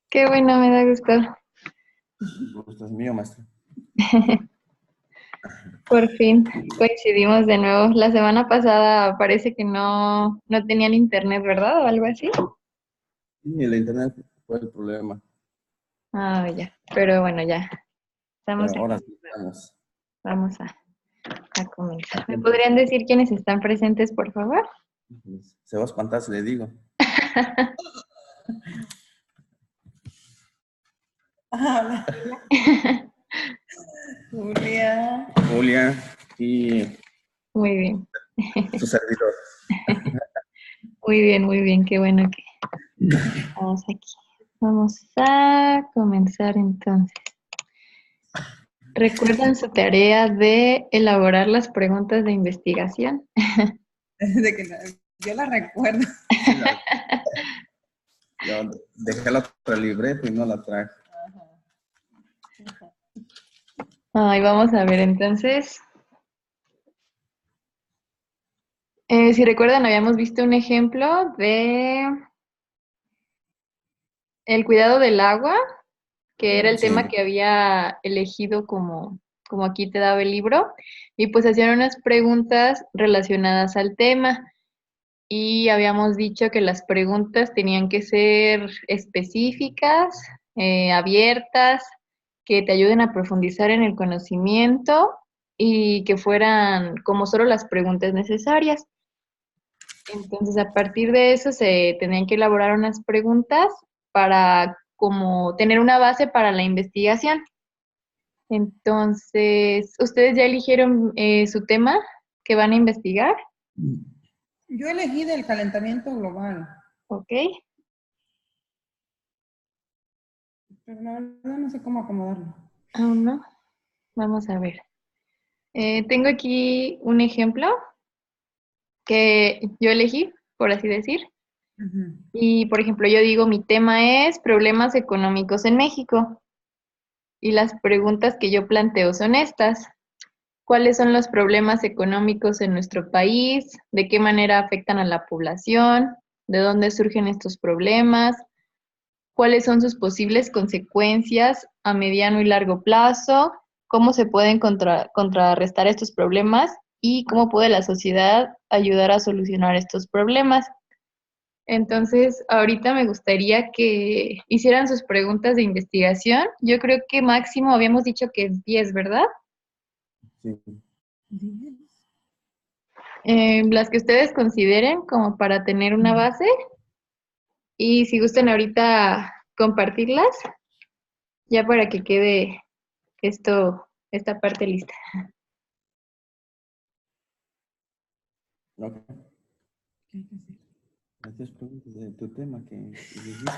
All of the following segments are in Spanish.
Qué bueno, me da gusto. Gusto es mío, maestro. Por fin coincidimos de nuevo. La semana pasada parece que no tenían internet, ¿verdad? O algo así. Sí, el internet fue el problema, Ah, ya. Pero bueno, ya. Estamos pero aquí. ahora sí estamos. Vamos a comenzar. ¿Me podrían decir quiénes están presentes, por favor? Se va a espantar si le digo. Hola, Julia. Julia y Muy bien. su servidor. Muy bien. Qué bueno que estamos aquí. Vamos a comenzar entonces. ¿Recuerdan su tarea de elaborar las preguntas de investigación? Yo la recuerdo. Sí, yo dejé la otra libreta y no la traje. Ay, vamos a ver entonces. Si recuerdan, habíamos visto un ejemplo de el cuidado del agua, que era el Sí. tema que había elegido como aquí te daba el libro, y pues hacían unas preguntas relacionadas al tema. Y habíamos dicho que las preguntas tenían que ser específicas, abiertas, que te ayuden a profundizar en el conocimiento y que fueran como solo las preguntas necesarias. Entonces, a partir de eso se tenían que elaborar unas preguntas para como tener una base para la investigación. Entonces, ¿ustedes ya eligieron su tema que van a investigar? Yo elegí del calentamiento global, ¿Ok? pero la verdad no sé cómo acomodarlo. Aún no. Vamos a ver. Tengo aquí un ejemplo que yo elegí, por así decir. Ujú. Y, por ejemplo, yo digo, mi tema es problemas económicos en México. Y las preguntas que yo planteo son estas. ¿Cuáles son los problemas económicos en nuestro país? ¿De qué manera afectan a la población? ¿De dónde surgen estos problemas? ¿Cuáles son sus posibles consecuencias a mediano y largo plazo? ¿Cómo se pueden contrarrestar estos problemas? ¿Y cómo puede la sociedad ayudar a solucionar estos problemas? Entonces, ahorita me gustaría que hicieran sus preguntas de investigación. Yo creo que máximo habíamos dicho que es 10, ¿verdad? Sí. Las que ustedes consideren como para tener una base. Y si gustan ahorita compartirlas, ya para que quede esta parte lista. Ok. Haces preguntas de tu tema que dijiste.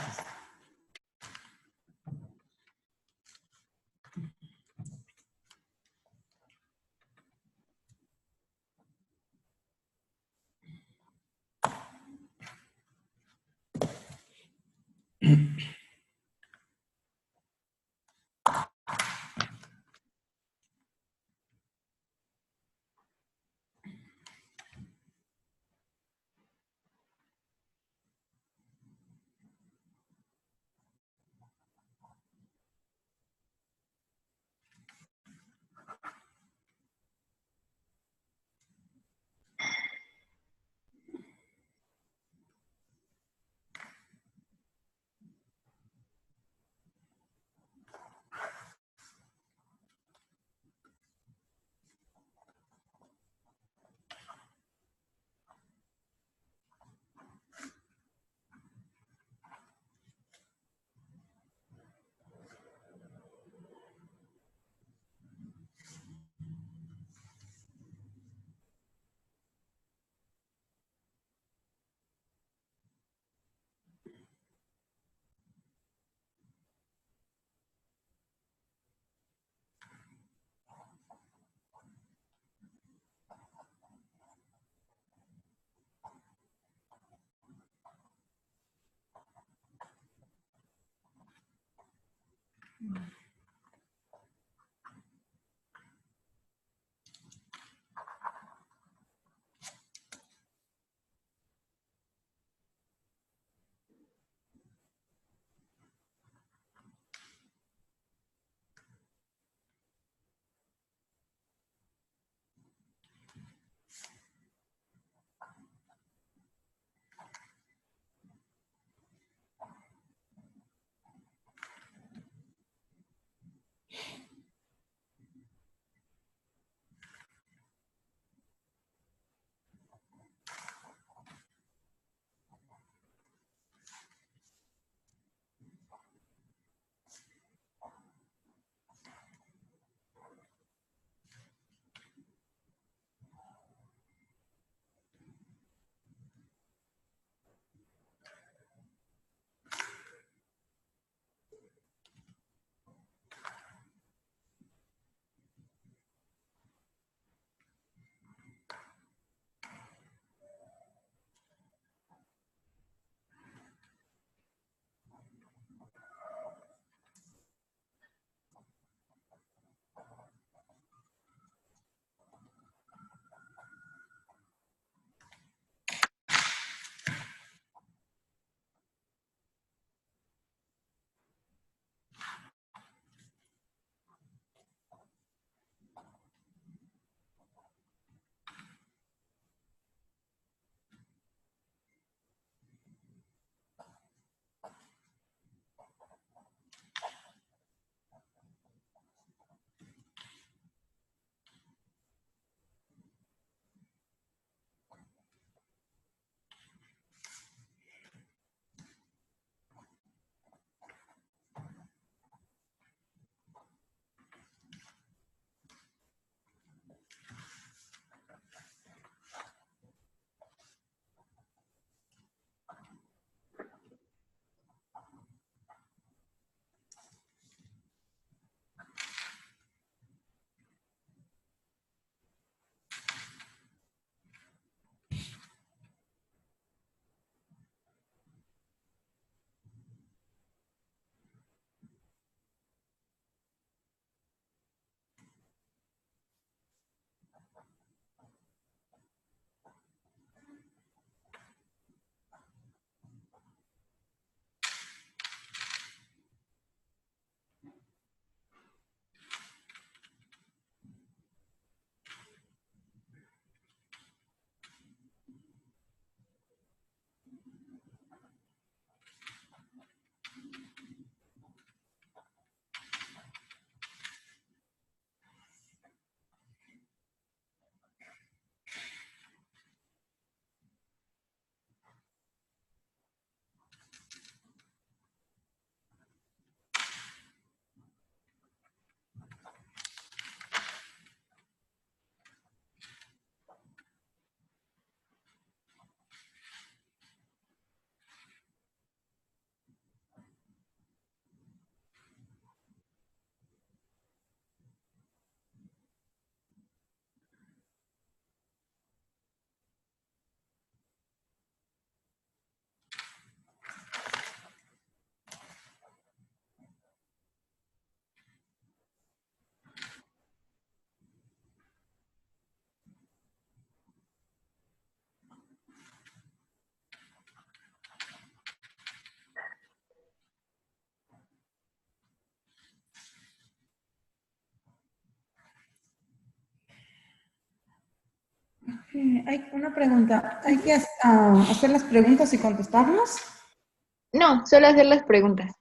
Hay una pregunta. ¿Hay que hacer las preguntas y contestarlas? No, solo hacer las preguntas.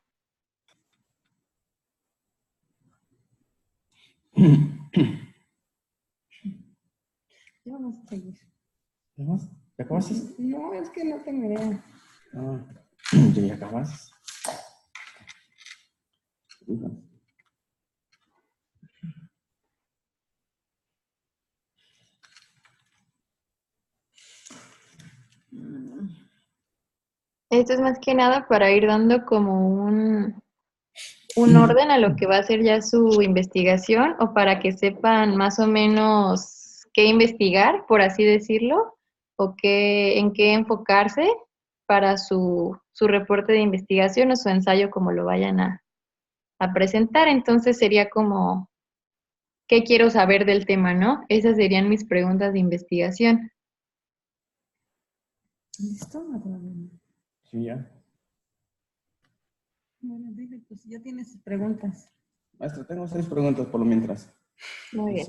Yo no sé seguir. ¿Ya acabaste? No, es que no tengo idea. Ah, ya acabaste. Esto es más que nada para ir dando como un orden a lo que va a ser ya su investigación o para que sepan más o menos qué investigar, por así decirlo, o en qué enfocarse para su reporte de investigación o su ensayo como lo vayan a presentar. Entonces sería como, ¿qué quiero saber del tema, no? Esas serían mis preguntas de investigación. ¿Listo? ¿O todavía no? Sí, ya. Bueno, dile, pues ya tienes sus preguntas. Maestra, tengo 6 preguntas por lo mientras. Muy bien.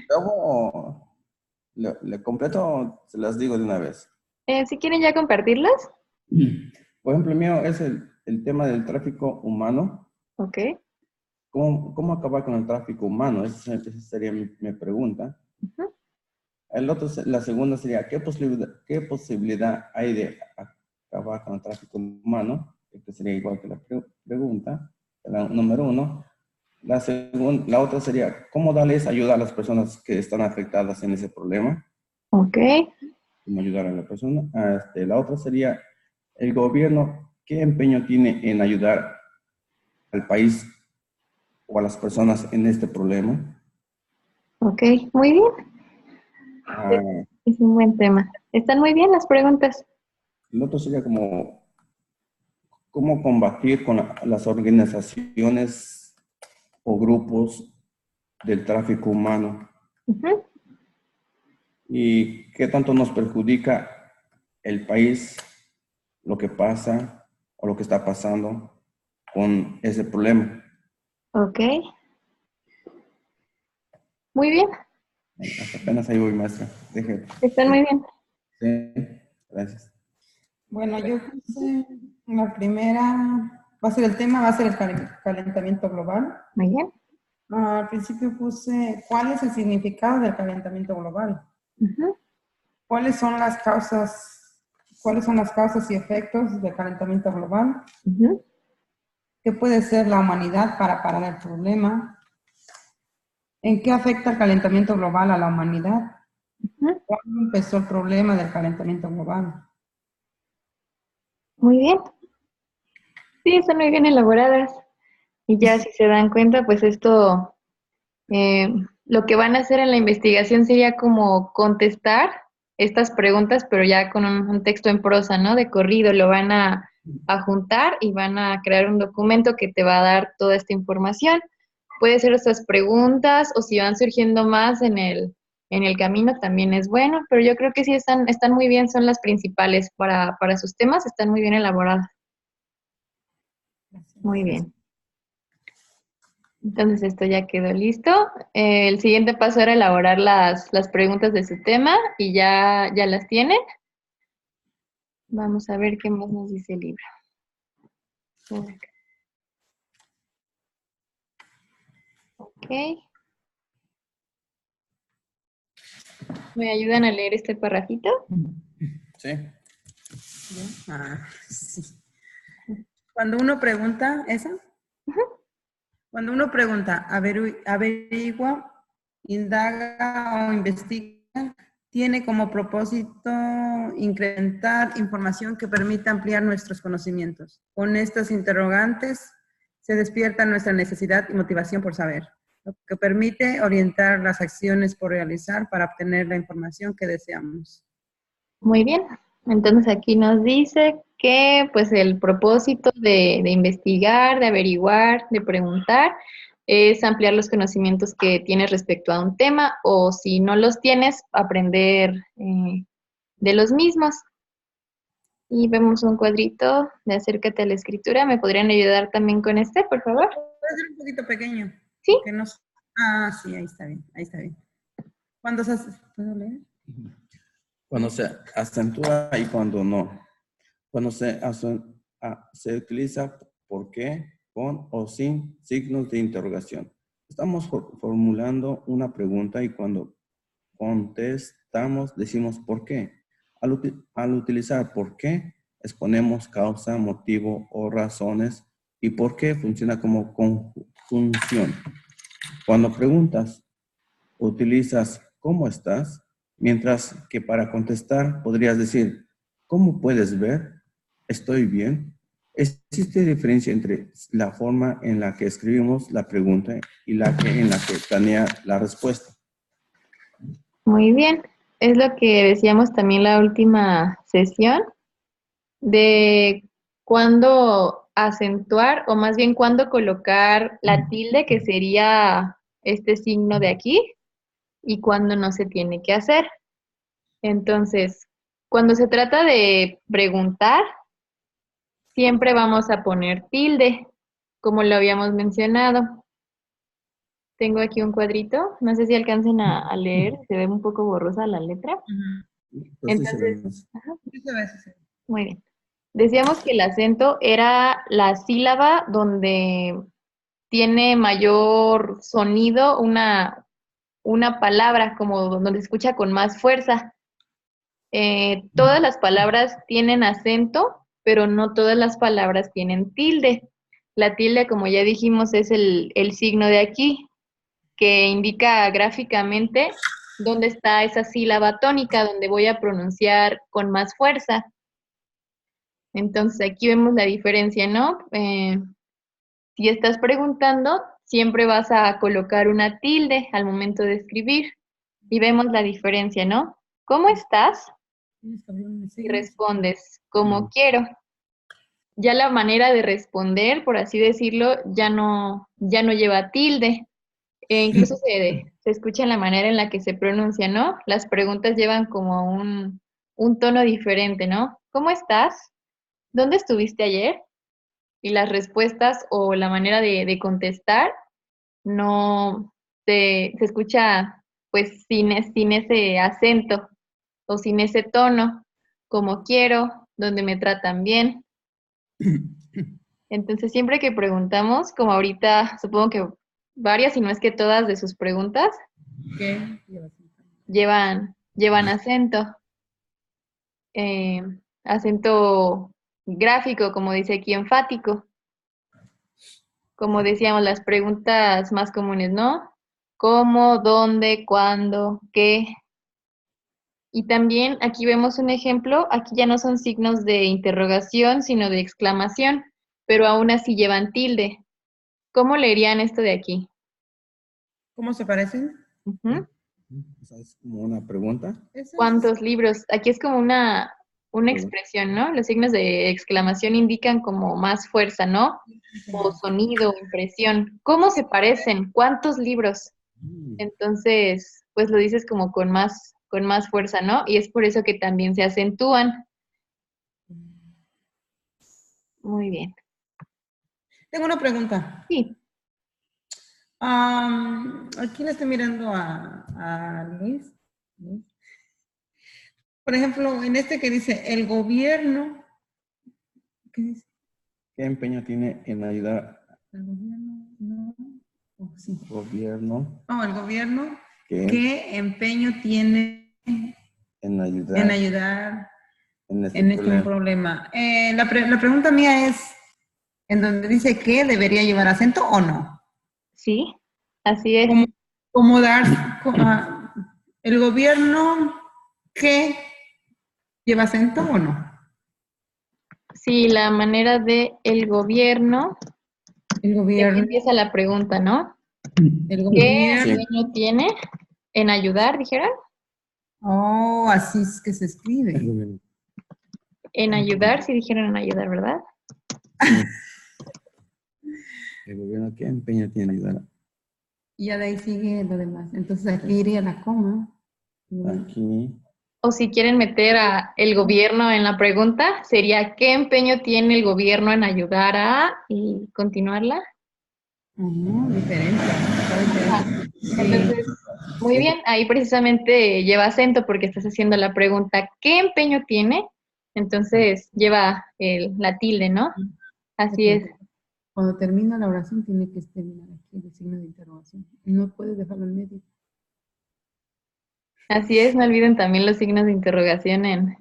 ¿Acabo le completo o se las digo de una vez? Si quieren ya compartirlas, Por ejemplo, el mío es el tema del tráfico humano. ok. ¿Cómo acabar con el tráfico humano? Esa sería mi pregunta. Ujú. La segunda sería, ¿qué posibilidad hay de acabar con el tráfico humano? Esta sería igual que la pregunta, la número 1. La otra sería, ¿cómo darles ayuda a las personas que están afectadas en ese problema? Ok. ¿Cómo ayudar a la persona? La otra sería, el gobierno, ¿qué empeño tiene en ayudar al país o a las personas en este problema? Ok, muy bien. Ah, Es un buen tema. Están muy bien las preguntas. el otro sería como, ¿cómo combatir con las organizaciones o grupos del tráfico humano? Ujú. ¿Y qué tanto nos perjudica el país, lo que pasa o lo que está pasando con ese problema? Ok, muy bien. Hasta apenas ahí voy, maestra. Deje. Están muy bien. Sí, gracias. Bueno, yo puse la primera, el tema va a ser el calentamiento global. Muy bien. Al principio puse, ¿cuál es el significado del calentamiento global? Ujú. ¿Cuáles son las causas, y efectos del calentamiento global? Ujú. ¿Qué puede hacer la humanidad para parar el problema? ¿En qué afecta el calentamiento global a la humanidad? Ujú. ¿Cuándo empezó el problema del calentamiento global? Muy bien. Sí, están muy bien elaboradas. Y ya si se dan cuenta, pues esto, eh, lo que van a hacer en la investigación sería como contestar estas preguntas, pero ya con un texto en prosa, ¿no? De corrido, lo van a juntar y van a crear un documento que te va a dar toda esta información. Puede ser estas preguntas o si van surgiendo más en el camino también es bueno, pero yo creo que sí están muy bien, son las principales para sus temas, están muy bien elaboradas. Muy bien. Entonces esto ya quedó listo. El siguiente paso era elaborar las preguntas de su tema y ya las tienen. Vamos a ver qué más nos dice el libro. Por acá. Ok. ¿Me ayudan a leer este parrafito? Sí. Sí. Cuando uno pregunta, ¿esa? Ujú. Cuando uno pregunta, averigua, indaga o investiga, tiene como propósito incrementar información que permita ampliar nuestros conocimientos. Con estas interrogantes se despierta nuestra necesidad y motivación por saber, lo que permite orientar las acciones por realizar para obtener la información que deseamos. Muy bien. Entonces aquí nos dice que pues el propósito de investigar, de averiguar, de preguntar, es ampliar los conocimientos que tienes respecto a un tema o si no los tienes, aprender de los mismos. Y vemos un cuadrito de acércate a la escritura. ¿Me podrían ayudar también con este, por favor? Puede ser un poquito pequeño, Sí. porque no. Ah, sí, ahí está bien, ahí está bien. ¿Cuándo se hace? ¿Puedo leer? Cuando se acentúa y cuando no. Cuando se utiliza por qué, con o sin signos de interrogación. Estamos formulando una pregunta y cuando contestamos decimos por qué. Al utilizar por qué, exponemos causa, motivo o razones y por qué funciona como conjunción. Cuando preguntas, utilizas ¿cómo estás? Mientras que para contestar podrías decir ¿cómo puedes ver? ¿Estoy bien? ¿Existe diferencia entre la forma en la que escribimos la pregunta y en la que planea la respuesta? Muy bien. Es lo que decíamos también la última sesión de cuándo acentuar o más bien cuándo colocar la tilde, que sería este signo de aquí, y cuándo no se tiene que hacer. Entonces, cuando se trata de preguntar, siempre vamos a poner tilde, como lo habíamos mencionado. Tengo aquí un cuadrito, no sé si alcancen a leer, se ve un poco borrosa la letra. Pues sí se ve Entonces, más. ajá, Sí se ve, sí se ve. muy bien. Decíamos que el acento era la sílaba donde tiene mayor sonido una palabra, como donde se escucha con más fuerza. Todas las palabras tienen acento, pero no todas las palabras tienen tilde. La tilde, como ya dijimos, es el signo de aquí, que indica gráficamente dónde está esa sílaba tónica, donde voy a pronunciar con más fuerza. Entonces aquí vemos la diferencia, ¿no? Si estás preguntando, siempre vas a colocar una tilde al momento de escribir y vemos la diferencia, ¿no? ¿Cómo estás? Y respondes, como quiero. Ya la manera de responder, por así decirlo, ya no lleva tilde. E incluso se escucha en la manera en la que se pronuncia, ¿no? Las preguntas llevan como un tono diferente, ¿no? ¿Cómo estás? ¿Dónde estuviste ayer? Y las respuestas o la manera de contestar no se escucha pues sin ese acento o sin ese tono, como quiero, donde me tratan bien. Entonces siempre que preguntamos, como ahorita supongo que varias, si no es que todas de sus preguntas, ¿Qué? llevan acento, eh, acento gráfico, como dice aquí, enfático. Como decíamos, las preguntas más comunes, ¿no? ¿Cómo, dónde, cuándo, qué? Y también aquí vemos un ejemplo, aquí ya no son signos de interrogación, sino de exclamación, pero aún así llevan tilde. ¿Cómo leerían esto de aquí? ¿Cómo se parecen? Ujú. O sea, es como una pregunta. Ese es- ¿Cuántos libros? Aquí es como una expresión, ¿no? Los signos de exclamación indican como más fuerza, ¿no? O sonido, impresión. ¿Cómo se parecen? ¿Cuántos libros? Entonces, pues lo dices como con más fuerza, ¿no? Y es por eso que también se acentúan. Muy bien. Tengo una pregunta. Sí, Aquí le estoy mirando a Luis. Luis. Por ejemplo, en este que dice, el gobierno, ¿qué dice? ¿Qué empeño tiene en ayudar El gobierno, no, oh, sí. al gobierno? No, el gobierno, ¿Qué ¿qué empeño tiene en ayudar en ayudar en este en este problema? problema? La pregunta mía es, ¿en donde dice que debería llevar acento o no? sí, así es. ¿Cómo dar el gobierno que lleva acento o no? Sí, la manera de el gobierno, El y aquí gobierno, empieza la pregunta, ¿no? el ¿Qué gobierno. Sí. empeño tiene en ayudar, dijeron? Oh, así es que se El escribe. gobierno. En ayudar, sí dijeron en ayudar, ¿verdad? Sí. El gobierno, ¿qué empeño tiene en ayudar? Y ya de ahí sigue lo demás. Entonces aquí iría la coma. Aquí. O si quieren meter a el gobierno en la pregunta, sería ¿qué empeño tiene el gobierno en ayudar a y continuarla? Diferente. Está diferente. Sí. Entonces, muy bien, ahí precisamente lleva acento porque estás haciendo la pregunta, ¿qué empeño tiene? Entonces lleva la tilde, ¿no? Así es. Cuando termina la oración tiene que terminar aquí el signo de interrogación. No puede dejarlo en medio. Así es, no olviden también los signos de interrogación en...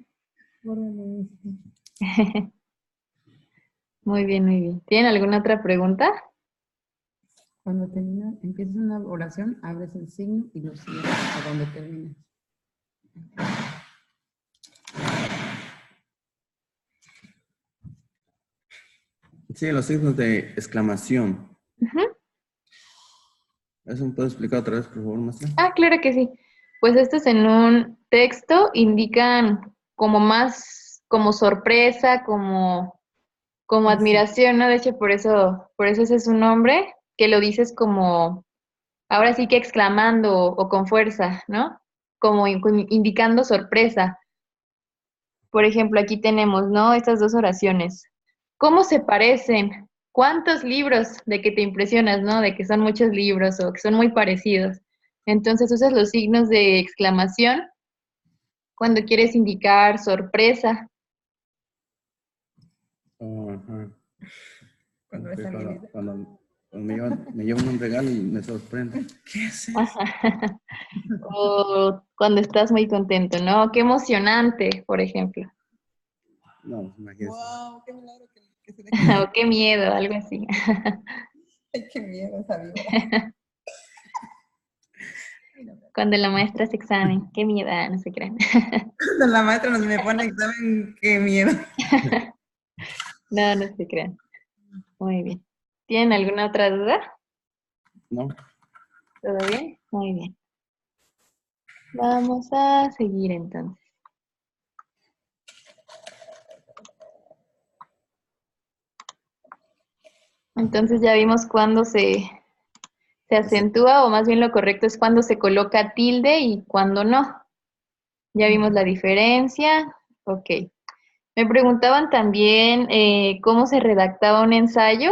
Muy bien, muy bien. ¿Tienen alguna otra pregunta? Cuando termina, empiezas una oración, abres el signo y lo sigues hasta donde termina. Sí, los signos de exclamación. Ujú. ¿Eso me puede explicar otra vez, por favor, maestra? Ah, claro que sí. Pues estos en un texto indican como más, como sorpresa, como admiración, ¿no? De hecho, por eso ese es su nombre, que lo dices como, ahora sí que exclamando o con fuerza, ¿no? Como indicando sorpresa. Por ejemplo, aquí tenemos, ¿no? Estas dos oraciones. ¿Cómo se parecen? ¿Cuántos libros de que te impresionas, ¿no? De que son muchos libros o que son muy parecidos. Entonces usas los signos de exclamación cuando quieres indicar sorpresa. Ajá. Cuando Ok, ves a alguien. cuando me llevan un regalo y me sorprende. ¿Qué es eso? O cuando estás muy contento, ¿no? Qué emocionante, por ejemplo. No, imagínese. ¡Wow! ¡Qué milagro que se deja! O qué miedo, algo así. ¡Ay, qué miedo esa víbora! Cuando la maestra hace examen, qué miedo, no se crean. Cuando la maestra nos me pone examen, ¡qué miedo! No, no se crean. Muy bien. ¿Tienen alguna otra duda? No, ¿Todo bien? Muy bien. Vamos a seguir entonces. Entonces ya vimos cuándo se acentúa, o más bien lo correcto es cuando se coloca tilde y cuando no. Ya vimos la diferencia. Ok. Me preguntaban también cómo se redactaba un ensayo.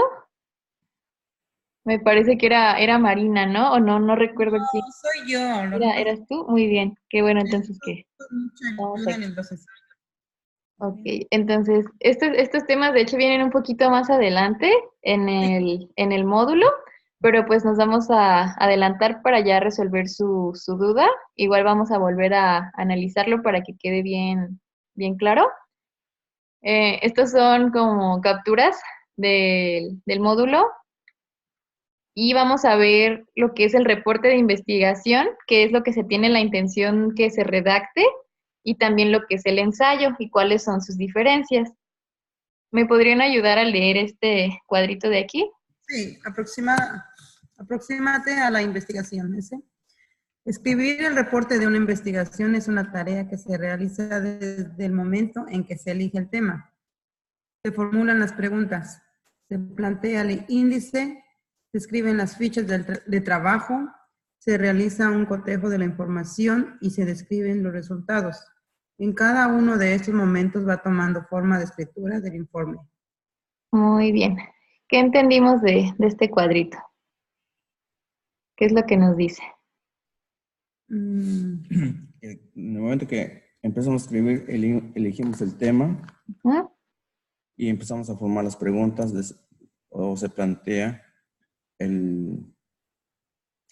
Me parece que era Marina, ¿no? O no, no recuerdo quién. No, soy yo. Lo que pasa ¿Eras tú? Muy bien. Qué bueno, es que entonces que mucha vamos ayuda aquí. en el proceso. Ok, entonces estos temas de hecho vienen un poquito más adelante en el módulo, pero pues nos vamos a adelantar para ya resolver su duda. Igual vamos a volver a analizarlo para que quede bien, bien claro. Estos son como capturas del módulo y vamos a ver lo que es el reporte de investigación, que es lo que se tiene la intención que se redacte, y también lo que es el ensayo y cuáles son sus diferencias. ¿Me podrían ayudar a leer este cuadrito de aquí? Sí, aproxímate a la investigación. ¿Ese? Escribir el reporte de una investigación es una tarea que se realiza desde el momento en que se elige el tema. Se formulan las preguntas, se plantea el índice, se escriben las fichas de trabajo, se realiza un cotejo de la información y se describen los resultados. En cada uno de estos momentos va tomando forma de escritura del informe. Muy bien. ¿Qué entendimos de este cuadrito? ¿Qué es lo que nos dice? En el momento que empezamos a escribir, elegimos el tema ¿Mm? y empezamos a formar las preguntas o se plantea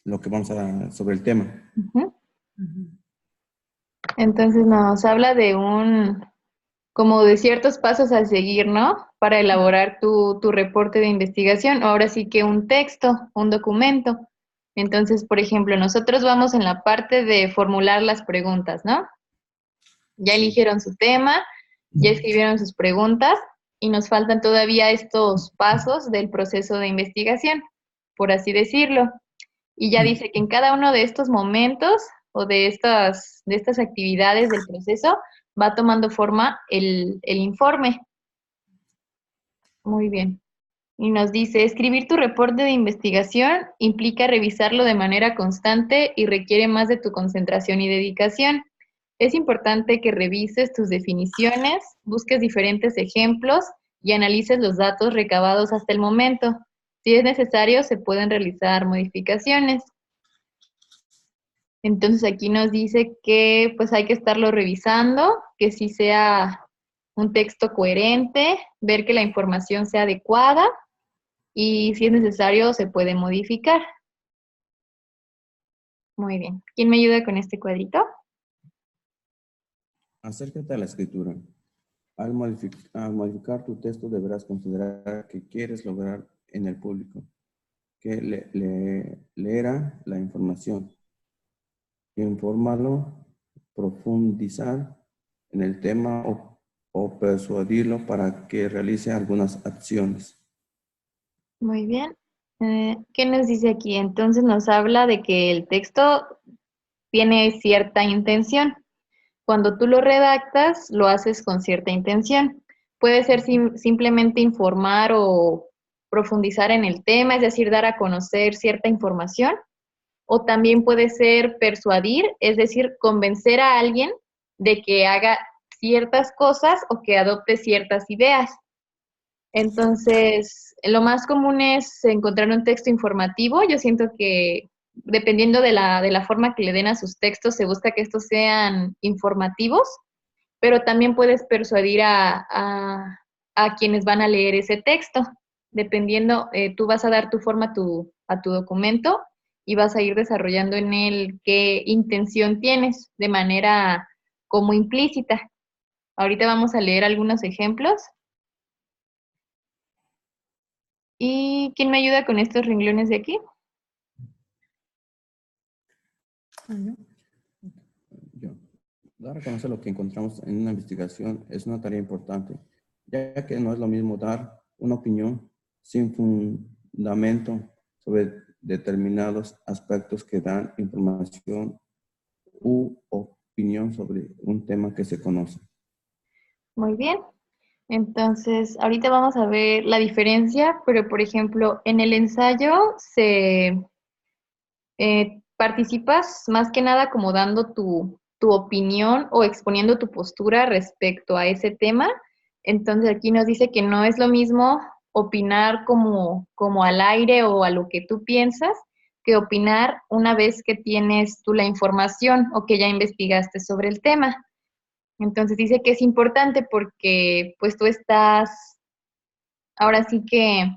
lo que vamos a sobre el tema. Ujú. Entonces nos habla de como de ciertos pasos a seguir, ¿no? Para elaborar tu reporte de investigación. Ahora sí que un texto, un documento. Entonces, por ejemplo, nosotros vamos en la parte de formular las preguntas, ¿no? Ya eligieron su tema, ya escribieron sus preguntas y nos faltan todavía estos pasos del proceso de investigación, por así decirlo. Y ya dice que en cada uno de estos momentos o de estas actividades del proceso va tomando forma el informe. Muy bien. Y nos dice, escribir tu reporte de investigación implica revisarlo de manera constante y requiere más de tu concentración y dedicación. Es importante que revises tus definiciones, busques diferentes ejemplos y analices los datos recabados hasta el momento. Si es necesario, se pueden realizar modificaciones. Entonces aquí nos dice que pues hay que estarlo revisando, que sí sea un texto coherente, ver que la información sea adecuada y si es necesario se puede modificar. Muy bien. ¿Quién me ayuda con este cuadrito? Acércate a la escritura. Al modificar tu texto deberás considerar qué quieres lograr en el público, que leerá la información, informarlo, profundizar en el tema o persuadirlo para que realice algunas acciones. Muy bien. ¿Qué nos dice aquí? Entonces nos habla de que el texto tiene cierta intención. Cuando tú lo redactas, lo haces con cierta intención. Puede ser simplemente informar o profundizar en el tema, es decir, dar a conocer cierta información, o también puede ser persuadir, es decir, convencer a alguien de que haga ciertas cosas o que adopte ciertas ideas. Entonces, lo más común es encontrar un texto informativo. Yo siento que dependiendo de la forma que le den a sus textos, se busca que estos sean informativos, pero también puedes persuadir a quienes van a leer ese texto. Dependiendo, tú vas a dar tu forma a tu documento y vas a ir desarrollando en él qué intención tienes de manera como implícita. Ahorita vamos a leer algunos ejemplos. ¿Y quién me ayuda con estos renglones de aquí? Yo. Dar a conocer lo que encontramos en una investigación es una tarea importante, ya que no es lo mismo dar una opinión sin fundamento sobre determinados aspectos que dan información u opinión sobre un tema que se conoce. Muy bien. Entonces, ahorita vamos a ver la diferencia, pero por ejemplo, en el ensayo participas más que nada como dando tu opinión o exponiendo tu postura respecto a ese tema. Entonces aquí nos dice que no es lo mismo opinar como al aire o a lo que tú piensas, que opinar una vez que tienes tú la información o que ya investigaste sobre el tema. Entonces dice que es importante porque pues tú estás ahora sí que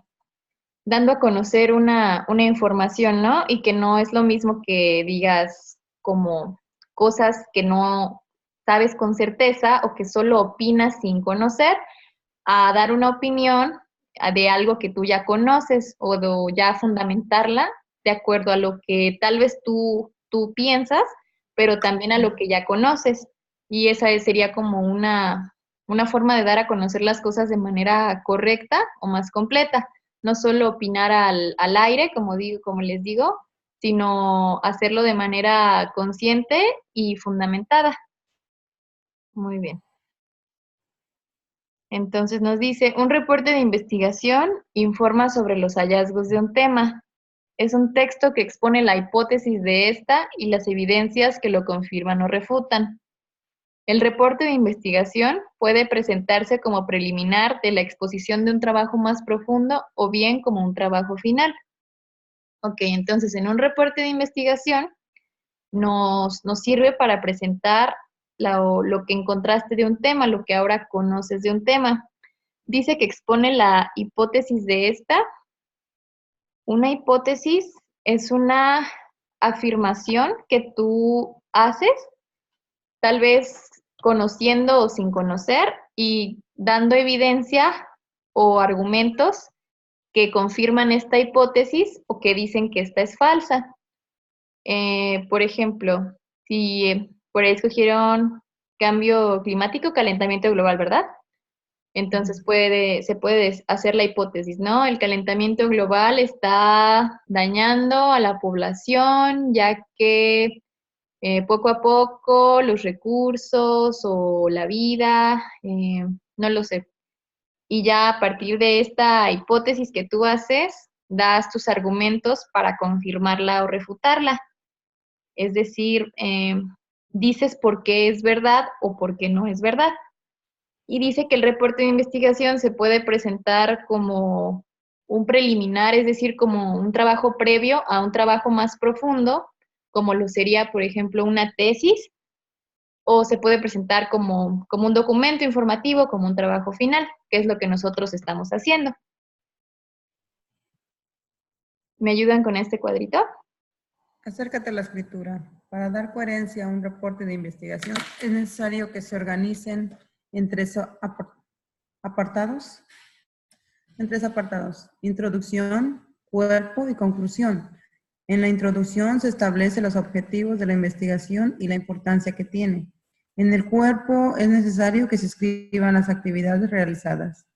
dando a conocer una información, ¿no? Y que no es lo mismo que digas como cosas que no sabes con certeza o que solo opinas sin conocer, a dar una opinión de algo que tú ya conoces o ya fundamentarla de acuerdo a lo que tal vez tú piensas, pero también a lo que ya conoces. Y esa sería como una forma de dar a conocer las cosas de manera correcta o más completa. No solo opinar al aire, como les digo, sino hacerlo de manera consciente y fundamentada. Muy bien. Entonces nos dice, un reporte de investigación informa sobre los hallazgos de un tema. Es un texto que expone la hipótesis de esta y las evidencias que lo confirman o refutan. El reporte de investigación puede presentarse como preliminar de la exposición de un trabajo más profundo o bien como un trabajo final. Ok, entonces en un reporte de investigación nos sirve para presentar lo que encontraste de un tema, lo que ahora conoces de un tema. Dice que expone la hipótesis de esta. Una hipótesis es una afirmación que tú haces, tal vez conociendo o sin conocer, y dando evidencia o argumentos que confirman esta hipótesis o que dicen que esta es falsa. Por ejemplo, si por ahí escogieron cambio climático, calentamiento global, ¿verdad? Entonces se puede hacer la hipótesis, ¿no? El calentamiento global está dañando a la población, ya que poco a poco los recursos o la vida, no lo sé. Y ya a partir de esta hipótesis que tú haces, das tus argumentos para confirmarla o refutarla. Es decir, dices por qué es verdad o por qué no es verdad. Y dice que el reporte de investigación se puede presentar como un preliminar, es decir, como un trabajo previo a un trabajo más profundo, como lo sería, por ejemplo, una tesis, o se puede presentar como un documento informativo, como un trabajo final, que es lo que nosotros estamos haciendo. ¿Me ayudan con este cuadrito? Acércate a la escritura. Para dar coherencia a un reporte de investigación, es necesario que se organicen en tres apartados. Introducción, cuerpo y conclusión. En la introducción se establecen los objetivos de la investigación y la importancia que tiene. En el cuerpo es necesario que se escriban las actividades realizadas.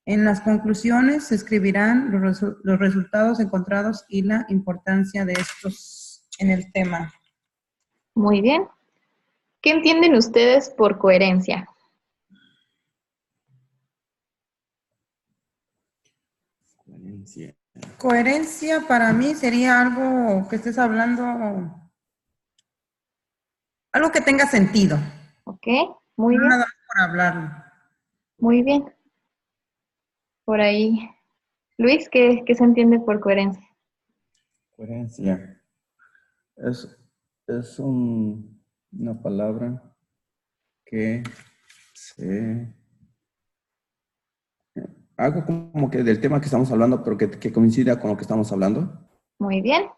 En las conclusiones se escribirán los resultados encontrados y la importancia de estos en el tema. Muy bien. ¿Qué entienden ustedes por coherencia? Coherencia. Coherencia para mí sería algo que estés hablando, algo que tenga sentido. ¿Ok? Muy No bien, nada más por hablarlo. muy bien. Por ahí. Luis, ¿qué se entiende por coherencia? Coherencia. Es una palabra que se... Algo como que del tema que estamos hablando, pero que coincida con lo que estamos hablando. Muy bien.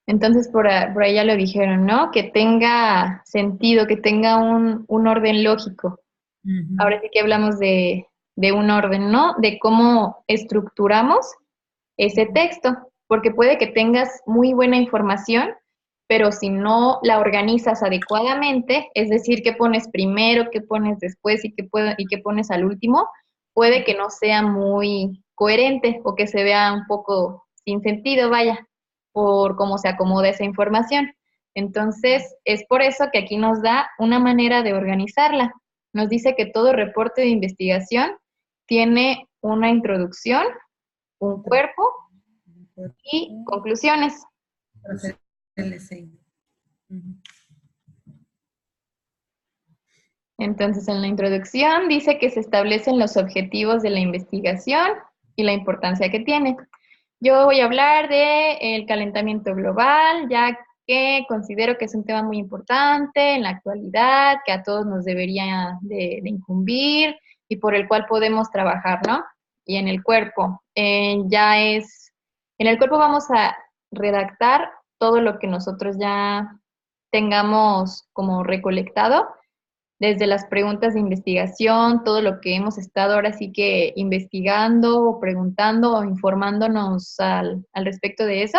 Entonces, por ahí ya lo dijeron, ¿no? Que tenga sentido, que tenga un orden lógico. Ahora sí que hablamos de un orden, ¿no? De cómo estructuramos ese texto, porque puede que tengas muy buena información, pero si no la organizas adecuadamente, es decir, qué pones primero, qué pones después y qué pones al último, puede que no sea muy coherente o que se vea un poco sin sentido, vaya, por cómo se acomoda esa información. Entonces, es por eso que aquí nos da una manera de organizarla. Nos dice que todo reporte de investigación tiene una introducción, un cuerpo y conclusiones. Para hacer el essay. Entonces, en la introducción dice que se establecen los objetivos de la investigación y la importancia que tiene. Yo voy a hablar del calentamiento global, ya que considero que es un tema muy importante en la actualidad, que a todos nos debería de incumbir y por el cual podemos trabajar, ¿no? Y en el cuerpo, en el cuerpo vamos a redactar todo lo que nosotros ya tengamos como recolectado desde las preguntas de investigación, todo lo que hemos estado ahora sí que investigando o preguntando o informándonos al respecto de eso,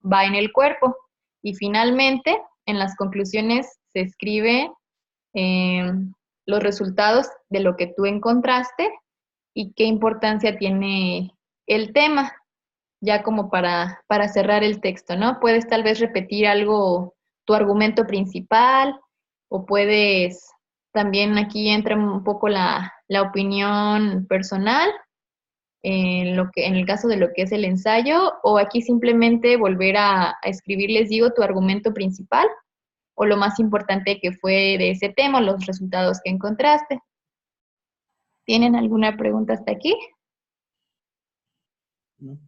va en el cuerpo. Y finalmente, en las conclusiones se escribe los resultados de lo que tú encontraste y qué importancia tiene el tema, ya como para cerrar el texto, ¿no? Puedes tal vez repetir algo, tu argumento principal, o puedes, también aquí entra un poco la opinión personal, en el caso de lo que es el ensayo, o aquí simplemente volver a escribir, les digo, tu argumento principal, o lo más importante que fue de ese tema, los resultados que encontraste. ¿Tienen alguna pregunta hasta aquí? ¿No?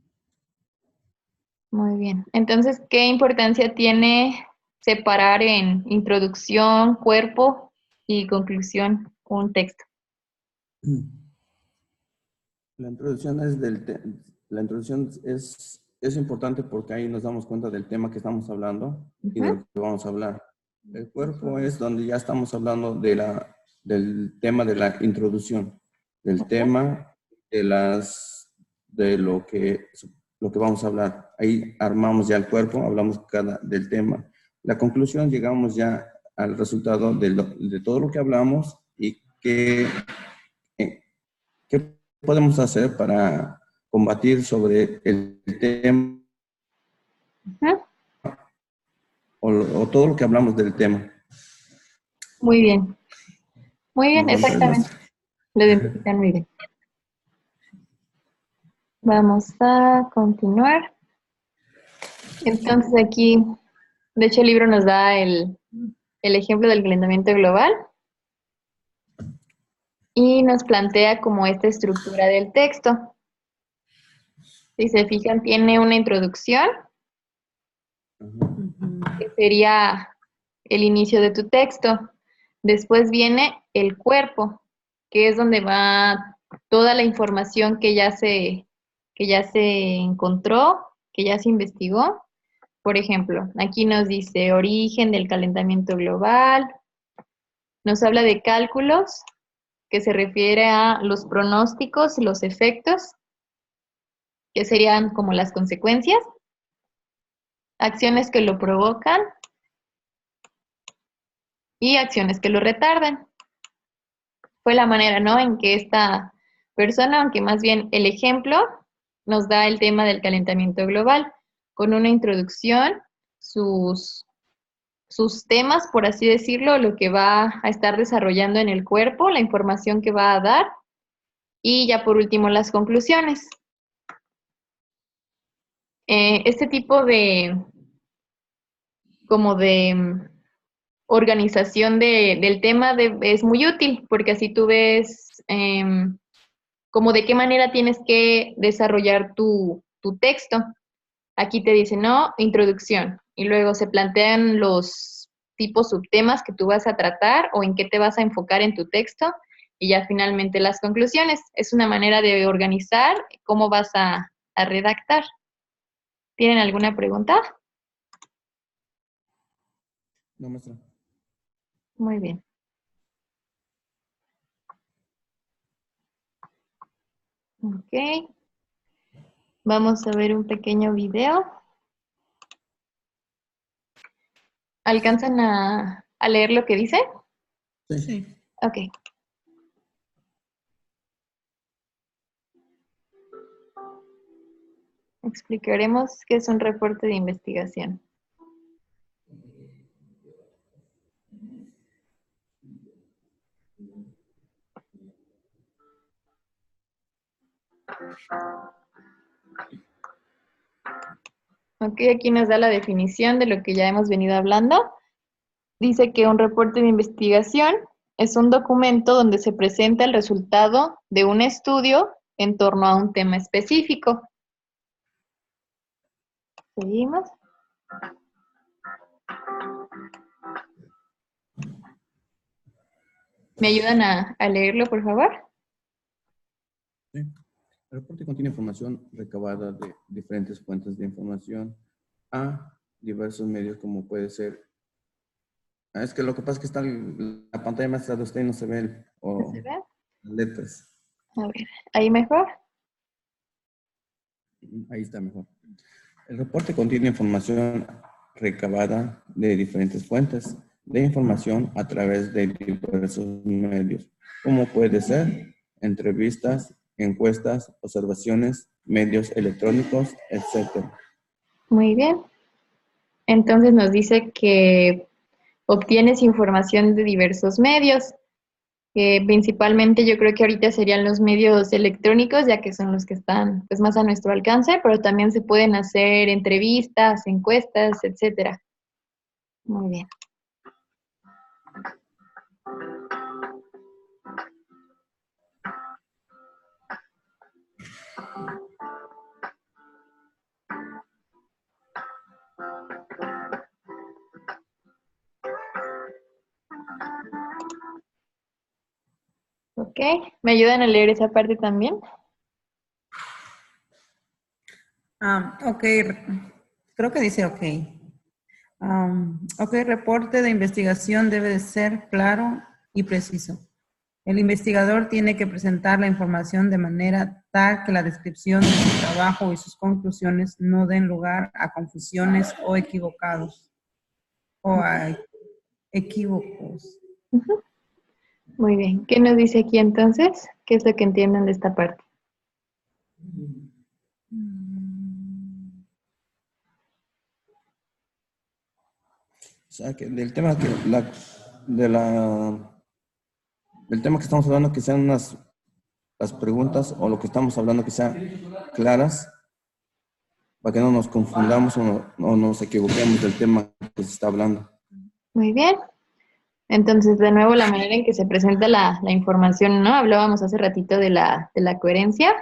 Muy bien. Entonces, ¿qué importancia tiene separar en introducción, cuerpo y conclusión un texto? La introducción la introducción es importante porque ahí nos damos cuenta del tema que estamos hablando y de lo que vamos a hablar. El cuerpo es donde ya estamos hablando del tema de la introducción, del tema de lo que vamos a hablar. Ahí armamos ya el cuerpo, hablamos del tema. La conclusión, llegamos ya al resultado de todo lo que hablamos y qué podemos hacer para combatir sobre el tema o todo lo que hablamos del tema. Muy bien. Muy bien, ¿Me comprendes, exactamente. maestra? Lo identifican muy bien. Vamos a continuar. Entonces aquí, de hecho el libro nos da el ejemplo del calentamiento global y nos plantea como esta estructura del texto. Si se fijan, tiene una introducción, que sería el inicio de tu texto. Después viene el cuerpo, que es donde va toda la información que ya se encontró, que ya se investigó. Por ejemplo, aquí nos dice origen del calentamiento global, nos habla de cálculos, que se refiere a los pronósticos y los efectos, que serían como las consecuencias, acciones que lo provocan y acciones que lo retardan. Fue la manera, ¿no?, en que esta persona, aunque más bien el ejemplo, nos da el tema del calentamiento global, con una introducción, sus temas, por así decirlo, lo que va a estar desarrollando en el cuerpo, la información que va a dar, y ya por último las conclusiones. Este tipo de, como de organización del tema es muy útil, porque así tú ves como de qué manera tienes que desarrollar tu texto. Aquí te dice, no, introducción, y luego se plantean los tipos subtemas que tú vas a tratar o en qué te vas a enfocar en tu texto, y ya finalmente las conclusiones. Es una manera de organizar cómo vas a redactar. ¿Tienen alguna pregunta? No, maestra. Muy bien. Ok. Vamos a ver un pequeño video. ¿Alcanzan a leer lo que dice? Sí. Ok. Explicaremos qué es un reporte de investigación. Ok, aquí nos da la definición de lo que ya hemos venido hablando. Dice que un reporte de investigación es un documento donde se presenta el resultado de un estudio en torno a un tema específico. Seguimos. ¿Me ayudan a leerlo, por favor? Sí. El reporte contiene información recabada de diferentes fuentes de información a diversos medios, como puede ser. Es que lo que pasa es que está la pantalla maestra de usted y no se ve ¿Se ve? las letras. A ver, ¿ahí mejor? Ahí está mejor. El reporte contiene información recabada de diferentes fuentes de información a través de diversos medios, como puede ser entrevistas, encuestas, observaciones, medios electrónicos, etc. Muy bien. Entonces nos dice que obtienes información de diversos medios. Principalmente yo creo que ahorita serían los medios electrónicos, ya que son los que están pues, más a nuestro alcance, pero también se pueden hacer entrevistas, encuestas, etcétera. Muy bien. Ok, ¿me ayudan a leer esa parte también? Ok, creo que dice ok. Ok, reporte de investigación debe de ser claro y preciso. El investigador tiene que presentar la información de manera tal que la descripción de su trabajo y sus conclusiones no den lugar a confusiones o equivocados. O a equívocos. Ujú. Muy bien. ¿Qué nos dice aquí entonces? ¿Qué es lo que entienden de esta parte? O sea, que del tema que del tema que estamos hablando, que sean las preguntas o lo que estamos hablando que sean claras, para que no nos confundamos o nos equivoquemos del tema que se está hablando. Muy bien. Entonces, de nuevo, la manera en que se presenta la información, ¿no? Hablábamos hace ratito de la coherencia.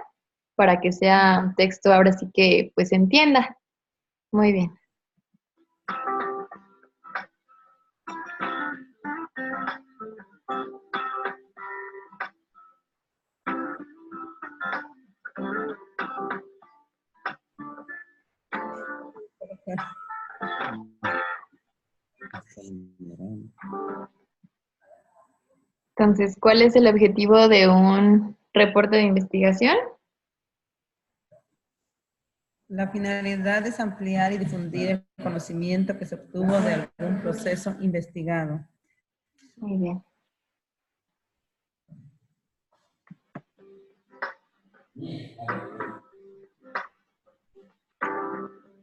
para que sea un texto ahora sí que pues se entienda. Muy bien. Entonces, ¿cuál es el objetivo de un reporte de investigación? La finalidad es ampliar y difundir el conocimiento que se obtuvo de algún proceso investigado. Muy bien.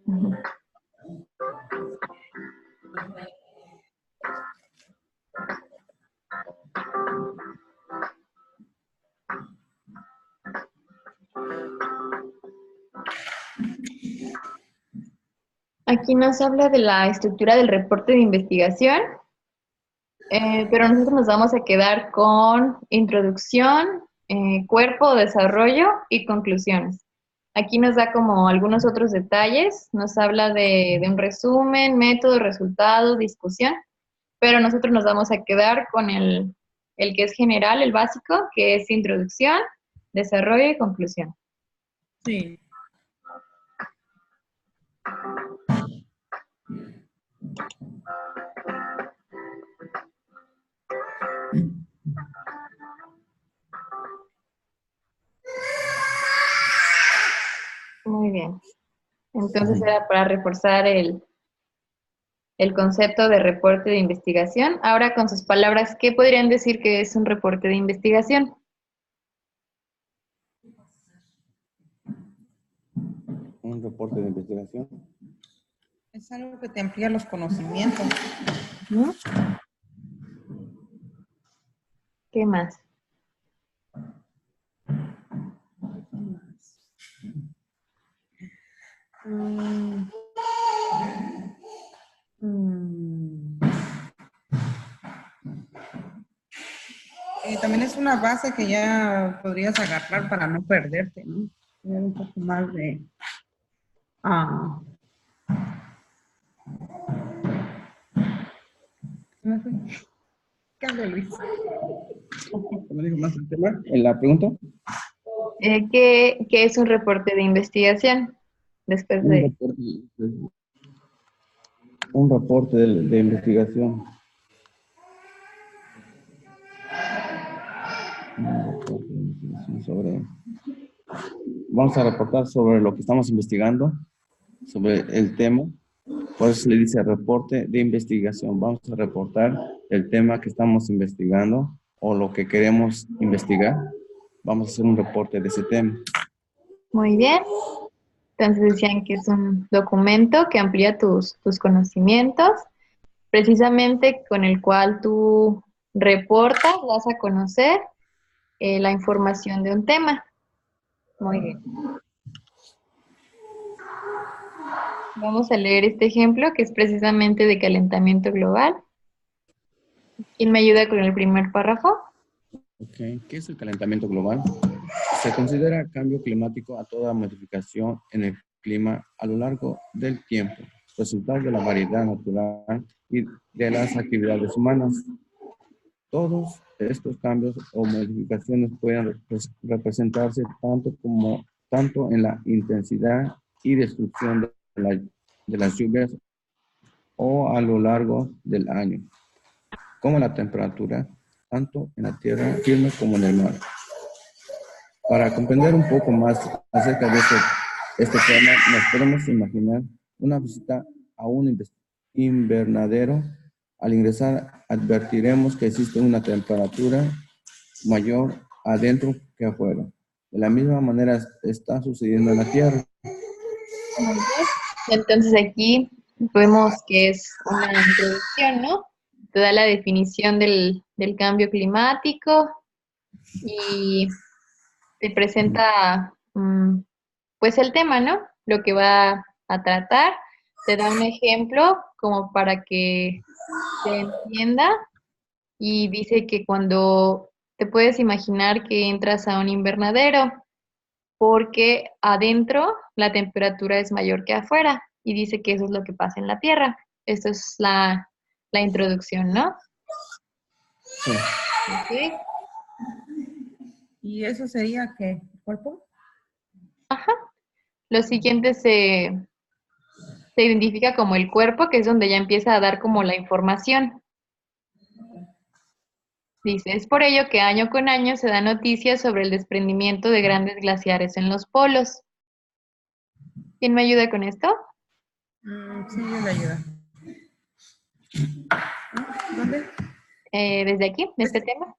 Ujú. Aquí nos habla de la estructura del reporte de investigación, pero nosotros nos vamos a quedar con introducción, cuerpo, desarrollo y conclusiones. Aquí nos da como algunos otros detalles, nos habla de un resumen, método, resultado, discusión, pero nosotros nos vamos a quedar con el que es general, el básico, que es introducción, desarrollo y conclusión. Sí. Muy bien. Entonces era para reforzar el concepto de reporte de investigación. Ahora con sus palabras, ¿qué podrían decir que es un reporte de investigación? Un reporte de investigación. Es algo que te amplía los conocimientos. ¿No? ¿Qué más? Mm. Mm. También es una base que ya podrías agarrar para no perderte, ¿no? Tener un poco más de... Ah. ¿Se me fue? Cambia, Luis. ¿Me dijo más el tema? ¿En la pregunta? ¿Qué es un reporte de investigación? Después Un de... reporte, un reporte de investigación. Un reporte de investigación sobre... Vamos a reportar sobre lo que estamos investigando, sobre el tema. Por eso se le dice reporte de investigación. Vamos a reportar el tema que estamos investigando o lo que queremos investigar. Vamos a hacer un reporte de ese tema. Muy bien. Entonces decían que es un documento que amplía tus conocimientos, precisamente con el cual tú reportas, das a conocer la información de un tema. Muy bien. Vamos a leer este ejemplo que es precisamente de calentamiento global. ¿Quién me ayuda con el primer párrafo? Okay. ¿Qué es el calentamiento global? Se considera cambio climático a toda modificación en el clima a lo largo del tiempo, resultado de la variedad natural y de las actividades humanas. Todos estos cambios o modificaciones pueden representarse tanto en la intensidad y destrucción de las lluvias o a lo largo del año, como la temperatura, tanto en la tierra firme como en el mar. Para comprender un poco más acerca de este tema, nos podemos imaginar una visita a un invernadero. Al ingresar, advertiremos que existe una temperatura mayor adentro que afuera. De la misma manera está sucediendo en la Tierra. Muy bien. Entonces aquí vemos que es una introducción, ¿no? Te da la definición del cambio climático y te presenta pues el tema, ¿no? Lo que va a tratar. Te da un ejemplo como para que se entienda y dice que cuando te puedes imaginar que entras a un invernadero porque adentro la temperatura es mayor que afuera y dice que eso es lo que pasa en la Tierra. Esta es la introducción, ¿no? Sí. Ok. ¿Y eso sería qué? ¿Cuerpo? Ajá. Lo siguiente se identifica como el cuerpo, que es donde ya empieza a dar como la información. Dice, es por ello que año con año se da noticias sobre el desprendimiento de grandes glaciares en los polos. ¿Quién me ayuda con esto? Sí, yo le ayudo. ¿Dónde? Desde aquí, de este tema.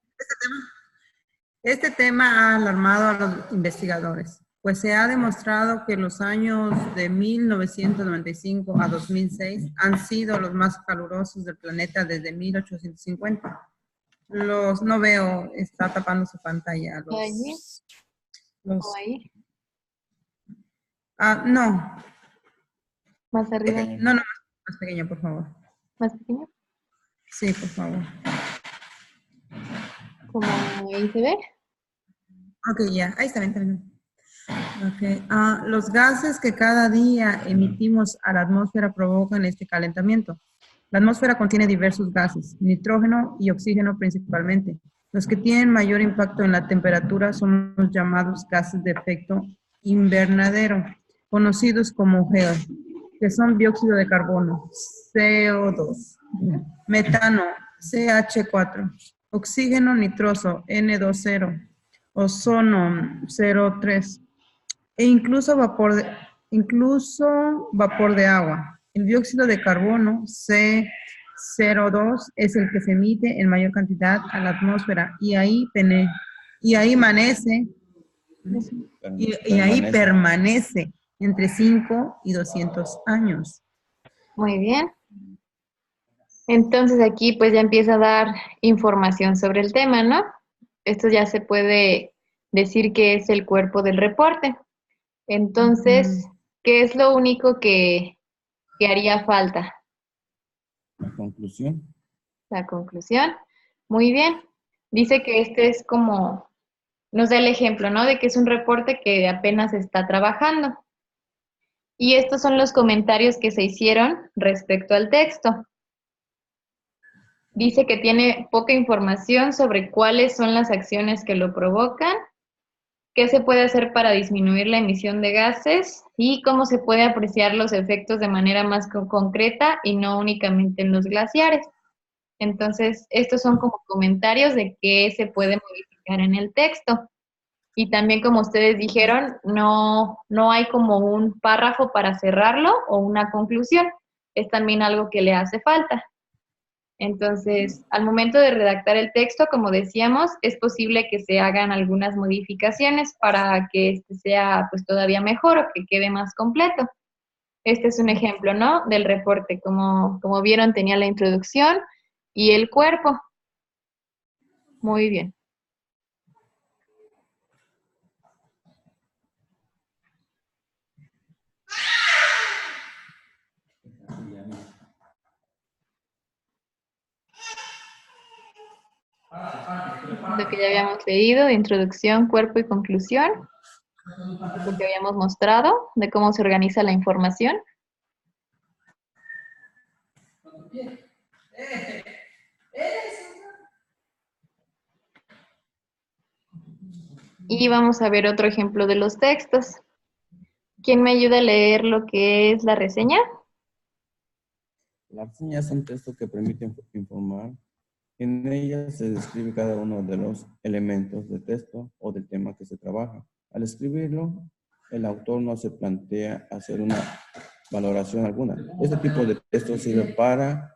Este tema ha alarmado a los investigadores, pues se ha demostrado que los años de 1995 a 2006 han sido los más calurosos del planeta desde 1850. No veo, está tapando su pantalla. Allí o ahí, No, más arriba, Pequeño. no, más pequeño, por favor. más pequeño, Sí, por favor. como ahí se ve. Ok, ya, ahí está bien, está bien. Ok, los gases que cada día emitimos a la atmósfera provocan este calentamiento. La atmósfera contiene diversos gases, nitrógeno y oxígeno principalmente. Los que tienen mayor impacto en la temperatura son los llamados gases de efecto invernadero, conocidos como GEO, que son dióxido de carbono, CO2, metano, CH4, oxígeno nitroso, N20, ozono, 0,3, e incluso vapor de agua. El dióxido de carbono, C02, es el que se emite en mayor cantidad a la atmósfera y ahí permanece entre 5 y 200 años. Muy bien. Entonces aquí pues ya empieza a dar información sobre el tema, ¿no? Esto ya se puede decir que es el cuerpo del reporte. Entonces, ¿qué es lo único que haría falta? La conclusión. La conclusión. Muy bien. Dice que este es como, nos da el ejemplo, ¿no? De que es un reporte que apenas está trabajando. Y estos son los comentarios que se hicieron respecto al texto. Dice que tiene poca información sobre cuáles son las acciones que lo provocan, qué se puede hacer para disminuir la emisión de gases y cómo se puede apreciar los efectos de manera más concreta y no únicamente en los glaciares. Entonces, estos son como comentarios de qué se puede modificar en el texto. Y también, como ustedes dijeron, no hay como un párrafo para cerrarlo o una conclusión. Es también algo que le hace falta. Entonces, al momento de redactar el texto, como decíamos, es posible que se hagan algunas modificaciones para que este sea pues todavía mejor o que quede más completo. Este es un ejemplo, ¿no? Del reporte. Como vieron, tenía la introducción y el cuerpo. Muy bien. Lo que ya habíamos leído de introducción, cuerpo y conclusión. Lo que habíamos mostrado de cómo se organiza la información. Y vamos a ver otro ejemplo de los textos. ¿Quién me ayuda a leer lo que es la reseña? La reseña es un texto que permite informar. En ella se describe cada uno de los elementos del texto o del tema que se trabaja. Al escribirlo, el autor no se plantea hacer una valoración alguna. Este tipo de texto sirve para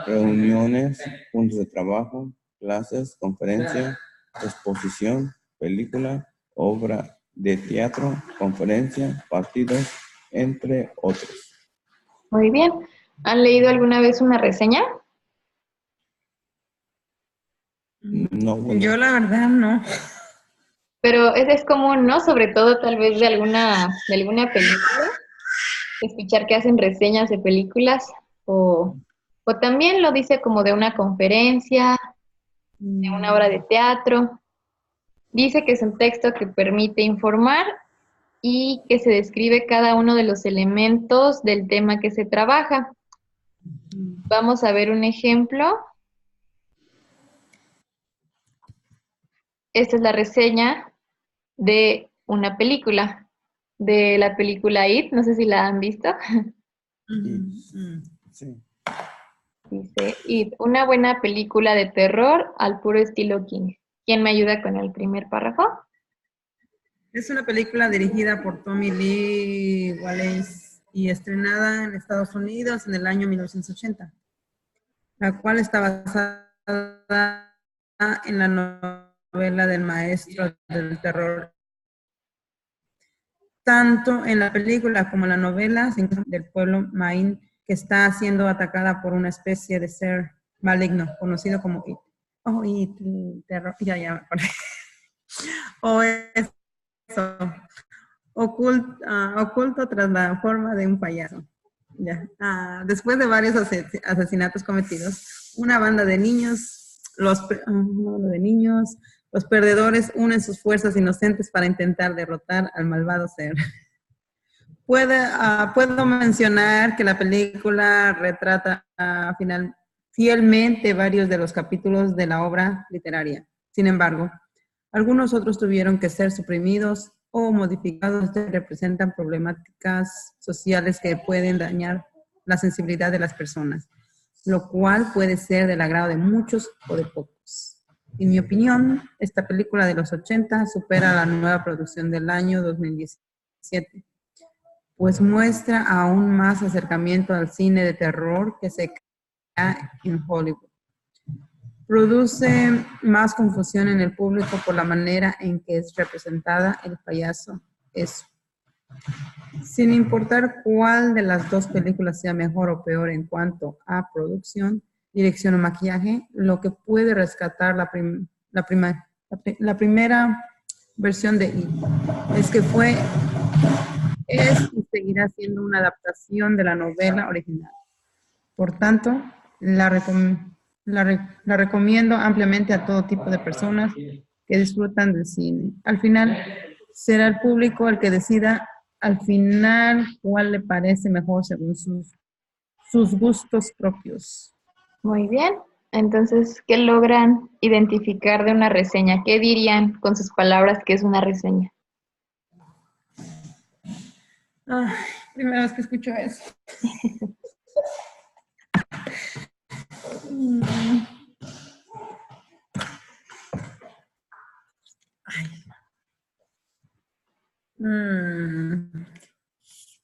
reuniones, puntos de trabajo, clases, conferencias, exposición, película, obra de teatro, conferencia, partidos, entre otros. Muy bien. ¿Han leído alguna vez una reseña? No, bueno. Yo la verdad no. Pero ese es común, ¿no? Sobre todo tal vez de alguna película. Escuchar que hacen reseñas de películas o también lo dice como de una conferencia, de una obra de teatro. Dice que es un texto que permite informar y que se describe cada uno de los elementos del tema que se trabaja. Vamos a ver un ejemplo. Esta es la reseña de una película, de la película It, no sé si la han visto. Sí. Dice It, una buena película de terror al puro estilo King. ¿Quién me ayuda con el primer párrafo? Es una película dirigida por Tommy Lee Wallace y estrenada en Estados Unidos en el año 1980, la cual está basada en la novela del maestro del terror. Tanto en la película como en la novela se encuentra del pueblo Maine que está siendo atacada por una especie de ser maligno conocido como It. Oh, It, terror, ya, me acordé. O eso, oculto tras la forma de un payaso. Ya. Después de varios asesinatos cometidos, una banda de niños, los perdedores unen sus fuerzas inocentes para intentar derrotar al malvado ser. Puedo mencionar que la película retrata fielmente varios de los capítulos de la obra literaria. Sin embargo, algunos otros tuvieron que ser suprimidos o modificados que representan problemáticas sociales que pueden dañar la sensibilidad de las personas, lo cual puede ser del agrado de muchos o de pocos. En mi opinión, esta película de los 80 supera la nueva producción del año 2017, pues muestra aún más acercamiento al cine de terror que se crea en Hollywood. Produce más confusión en el público por la manera en que es representada el payaso. Eso. Sin importar cuál de las dos películas sea mejor o peor en cuanto a producción, dirección o maquillaje, lo que puede rescatar la primera versión de It es y seguirá siendo una adaptación de la novela original. Por tanto, la recomiendo ampliamente a todo tipo de personas que disfrutan del cine. Al final, será el público el que decida al final cuál le parece mejor según sus gustos propios. Muy bien. Entonces, ¿qué logran identificar de una reseña? ¿Qué dirían con sus palabras que es una reseña? Primera vez que escucho eso.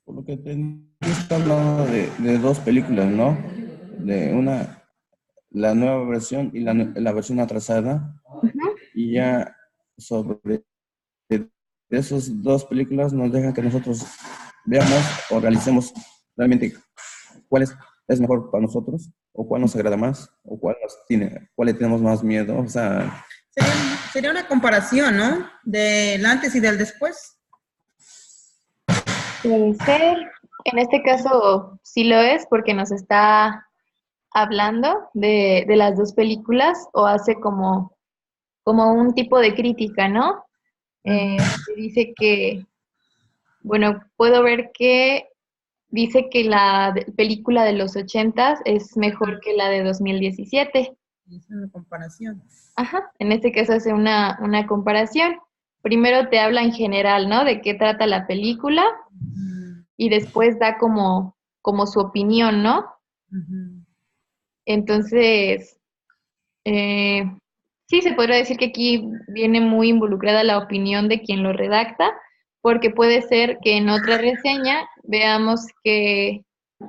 Por lo que te está hablando de dos películas, ¿no? De una, la nueva versión y la versión atrasada. Y ya sobre esas dos películas nos dejan que nosotros veamos o realicemos realmente cuál es mejor para nosotros, o cuál nos agrada más, o cuál le tenemos más miedo. O sea, sería una comparación, ¿no? Del antes y del después. Puede ser. En este caso sí lo es porque nos está hablando de las dos películas o hace como un tipo de crítica, ¿no? Dice que, bueno, puedo ver que dice que la película de los 80 es mejor que la de 2017. Es una comparación. Ajá, en este caso hace una comparación. Primero te habla en general, ¿no? De qué trata la película y después da como su opinión, ¿no? Entonces, sí, se podría decir que aquí viene muy involucrada la opinión de quien lo redacta, porque puede ser que en otra reseña veamos que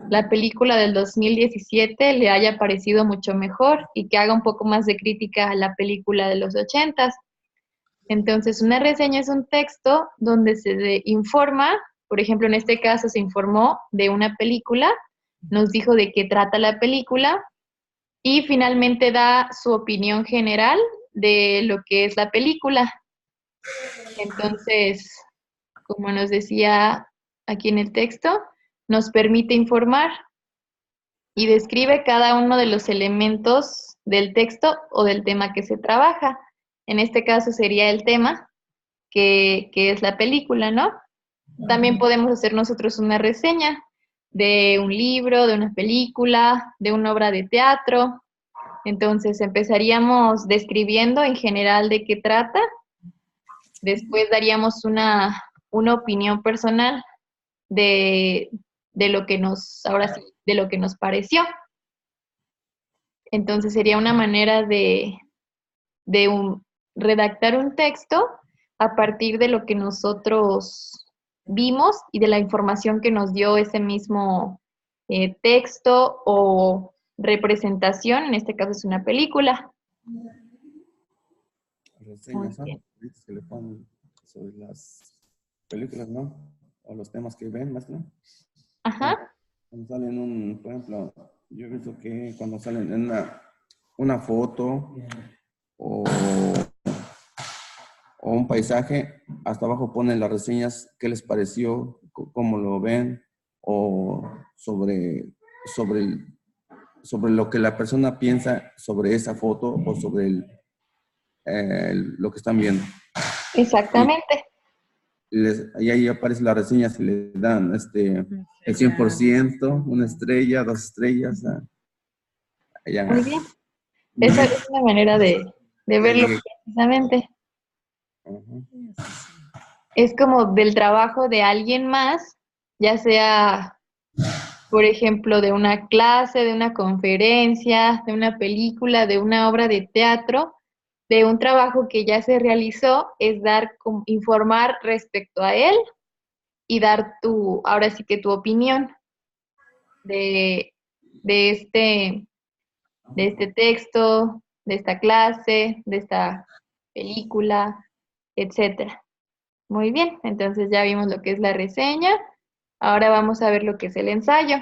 la película del 2017 le haya parecido mucho mejor y que haga un poco más de crítica a la película de los 80. Entonces, una reseña es un texto donde se informa, por ejemplo, en este caso se informó de una película, nos dijo de qué trata la película y finalmente da su opinión general de lo que es la película. Entonces, como nos decía aquí en el texto, nos permite informar y describe cada uno de los elementos del texto o del tema que se trabaja. En este caso sería el tema, que es la película, ¿no? También podemos hacer nosotros una reseña de un libro, de una película, de una obra de teatro. Entonces empezaríamos describiendo en general de qué trata. Después daríamos una opinión personal de lo que nos, ahora sí, de lo que nos pareció. Entonces sería una manera de redactar un texto a partir de lo que nosotros vimos y de la información que nos dio ese mismo texto o representación, en este caso es una película. Reseñas son que le ponen sobre las películas, ¿no? O los temas que ven, maestra. Ajá. Cuando salen por ejemplo, yo he visto que cuando salen en una foto o un paisaje, hasta abajo ponen las reseñas, qué les pareció, cómo lo ven, o sobre lo que la persona piensa sobre esa foto o sobre lo que están viendo. Exactamente. Y ahí aparece la reseña, si le dan el 100%, una estrella, 2 estrellas. Allá. Muy bien. Esa es una manera de verlo precisamente. Es como del trabajo de alguien más, ya sea, por ejemplo, de una clase, de una conferencia, de una película, de una obra de teatro, de un trabajo que ya se realizó, es informar respecto a él y dar ahora sí que tu opinión de este texto, de esta clase, de esta película, etcétera. Muy bien, entonces ya vimos lo que es la reseña. Ahora vamos a ver lo que es el ensayo.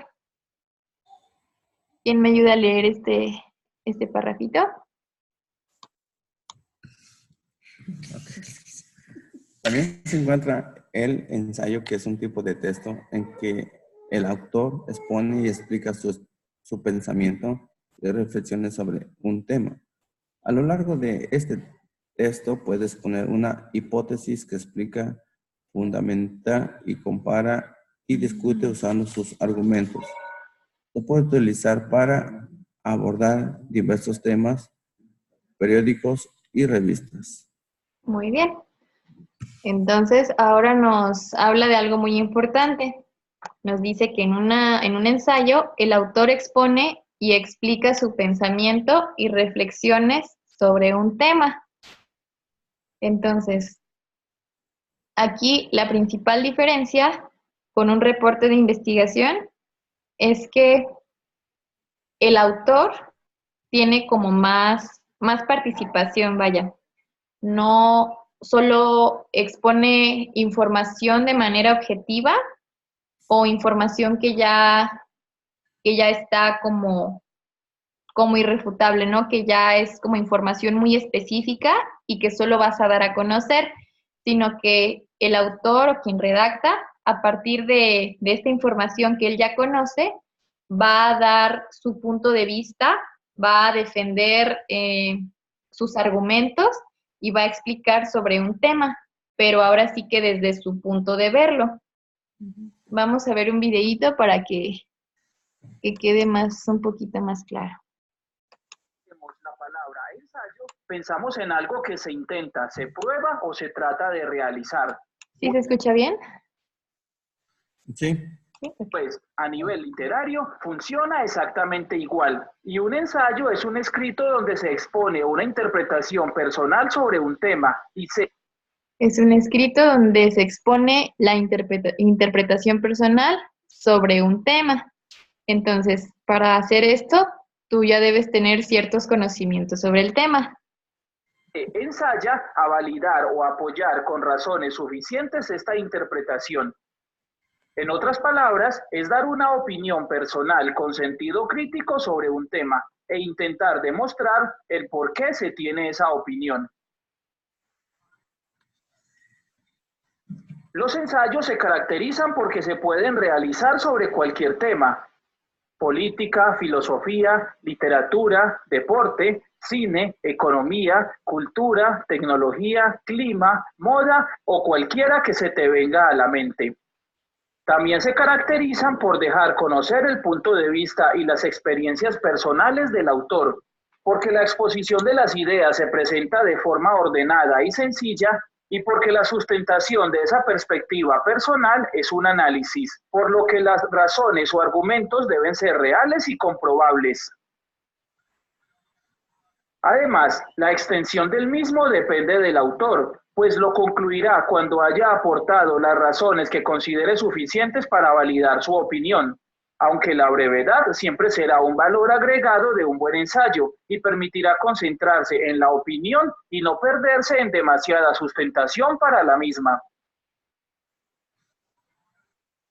¿Quién me ayuda a leer este párrafito? También se encuentra el ensayo, que es un tipo de texto en que el autor expone y explica su pensamiento de reflexiones sobre un tema. A lo largo de este texto puede exponer una hipótesis que explica, fundamenta y compara y discute usando sus argumentos. Se puede utilizar para abordar diversos temas, periódicos y revistas. Muy bien. Entonces, ahora nos habla de algo muy importante. Nos dice que en un ensayo el autor expone y explica su pensamiento y reflexiones sobre un tema. Entonces, aquí la principal diferencia con un reporte de investigación es que el autor tiene como más participación, vaya. No solo expone información de manera objetiva o información que ya está como irrefutable, ¿no? Que ya es como información muy específica y que solo vas a dar a conocer, sino que el autor o quien redacta, a partir de esta información que él ya conoce, va a dar su punto de vista, va a defender sus argumentos y va a explicar sobre un tema, pero ahora sí que desde su punto de verlo. Vamos a ver un videíto para que quede un poquito más claro. La palabra ensayo, pensamos en algo que se intenta, se prueba o se trata de realizar. ¿Sí se escucha bien? Sí. Pues a nivel literario funciona exactamente igual. Y un ensayo es un escrito donde se expone una interpretación personal sobre un tema y Es un escrito donde se expone la interpretación personal sobre un tema. Entonces, para hacer esto, tú ya debes tener ciertos conocimientos sobre el tema. Ensaya a validar o apoyar con razones suficientes esta interpretación. En otras palabras, es dar una opinión personal con sentido crítico sobre un tema e intentar demostrar el por qué se tiene esa opinión. Los ensayos se caracterizan porque se pueden realizar sobre cualquier tema: política, filosofía, literatura, deporte, cine, economía, cultura, tecnología, clima, moda o cualquiera que se te venga a la mente. También se caracterizan por dejar conocer el punto de vista y las experiencias personales del autor, porque la exposición de las ideas se presenta de forma ordenada y sencilla y porque la sustentación de esa perspectiva personal es un análisis, por lo que las razones o argumentos deben ser reales y comprobables. Además, la extensión del mismo depende del autor, pues lo concluirá cuando haya aportado las razones que considere suficientes para validar su opinión, aunque la brevedad siempre será un valor agregado de un buen ensayo y permitirá concentrarse en la opinión y no perderse en demasiada sustentación para la misma.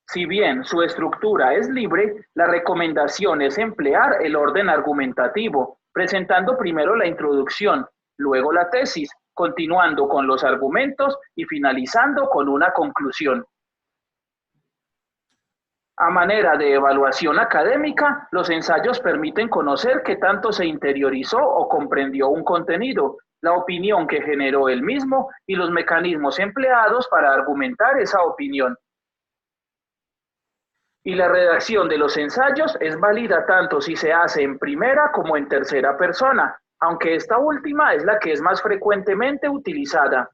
Si bien su estructura es libre, la recomendación es emplear el orden argumentativo, presentando primero la introducción, luego la tesis, continuando con los argumentos y finalizando con una conclusión. A manera de evaluación académica, los ensayos permiten conocer qué tanto se interiorizó o comprendió un contenido, la opinión que generó el mismo y los mecanismos empleados para argumentar esa opinión. Y la redacción de los ensayos es válida tanto si se hace en primera como en tercera persona, aunque esta última es la que es más frecuentemente utilizada.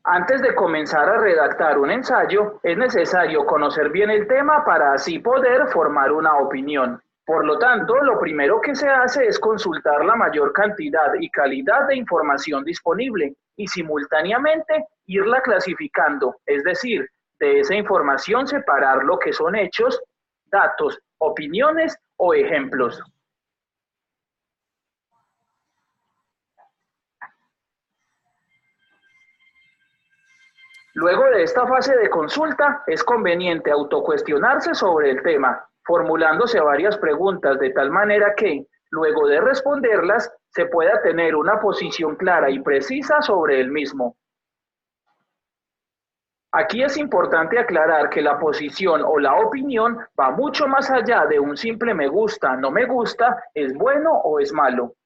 Antes de comenzar a redactar un ensayo, es necesario conocer bien el tema para así poder formar una opinión. Por lo tanto, lo primero que se hace es consultar la mayor cantidad y calidad de información disponible y simultáneamente irla clasificando, es decir, de esa información separar lo que son hechos, datos, opiniones o ejemplos. Luego de esta fase de consulta, es conveniente autocuestionarse sobre el tema, formulándose varias preguntas de tal manera que, luego de responderlas, se pueda tener una posición clara y precisa sobre el mismo. Aquí es importante aclarar que la posición o la opinión va mucho más allá de un simple me gusta, no me gusta, es bueno o es malo.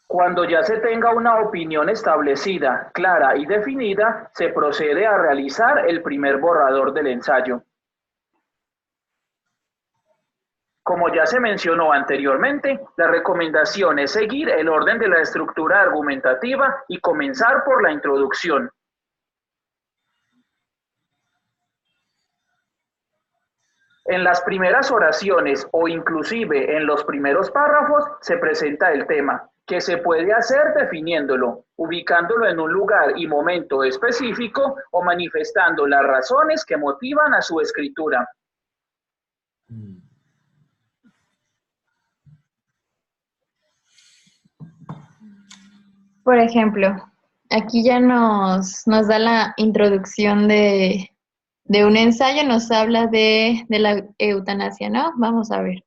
Cuando ya se tenga una opinión establecida, clara y definida, se procede a realizar el primer borrador del ensayo. Como ya se mencionó anteriormente, la recomendación es seguir el orden de la estructura argumentativa y comenzar por la introducción. En las primeras oraciones o inclusive en los primeros párrafos se presenta el tema, que se puede hacer definiéndolo, ubicándolo en un lugar y momento específico o manifestando las razones que motivan a su escritura. Por ejemplo, aquí ya nos da la introducción de un ensayo, nos habla de la eutanasia, ¿no? Vamos a ver.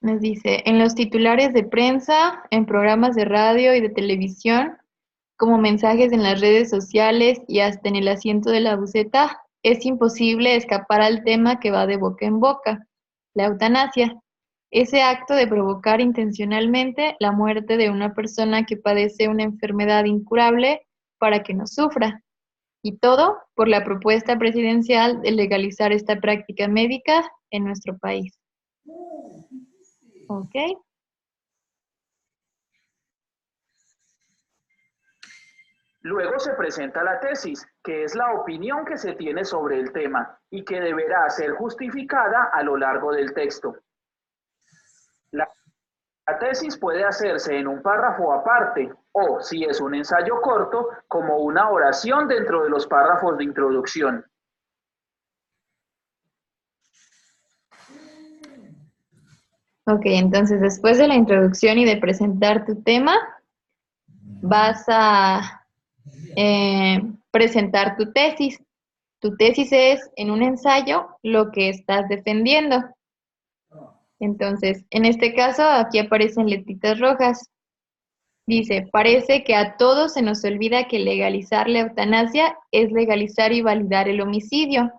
Nos dice, en los titulares de prensa, en programas de radio y de televisión, como mensajes en las redes sociales y hasta en el asiento de la buseta, es imposible escapar al tema que va de boca en boca, la eutanasia. Ese acto de provocar intencionalmente la muerte de una persona que padece una enfermedad incurable para que no sufra. Y todo por la propuesta presidencial de legalizar esta práctica médica en nuestro país. ¿Ok? Luego se presenta la tesis, que es la opinión que se tiene sobre el tema y que deberá ser justificada a lo largo del texto. La tesis puede hacerse en un párrafo aparte o, si es un ensayo corto, como una oración dentro de los párrafos de introducción. Ok, entonces después de la introducción y de presentar tu tema, vas a presentar tu tesis. Tu tesis es, en un ensayo, lo que estás defendiendo. Entonces, en este caso, aquí aparecen letritas rojas. Dice, parece que a todos se nos olvida que legalizar la eutanasia es legalizar y validar el homicidio.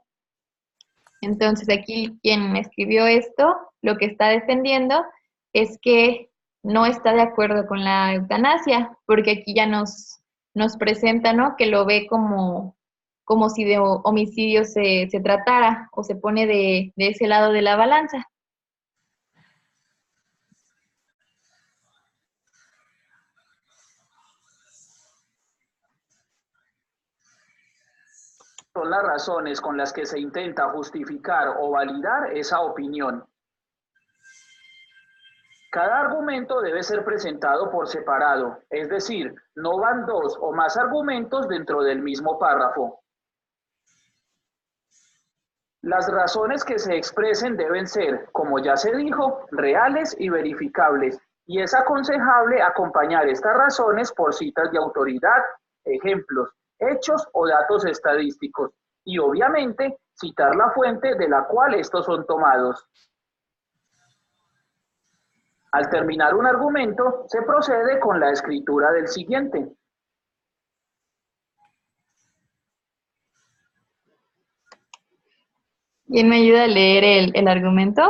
Entonces aquí quien escribió esto, lo que está defendiendo es que no está de acuerdo con la eutanasia, porque aquí ya nos presenta, ¿no?, que lo ve como si de homicidio se tratara, o se pone de ese lado de la balanza. Son las razones con las que se intenta justificar o validar esa opinión. Cada argumento debe ser presentado por separado, es decir, no van dos o más argumentos dentro del mismo párrafo. Las razones que se expresen deben ser, como ya se dijo, reales y verificables, y es aconsejable acompañar estas razones por citas de autoridad, ejemplos, hechos o datos estadísticos, y obviamente citar la fuente de la cual estos son tomados. Al terminar un argumento, se procede con la escritura del siguiente. ¿Quién me ayuda a leer el argumento?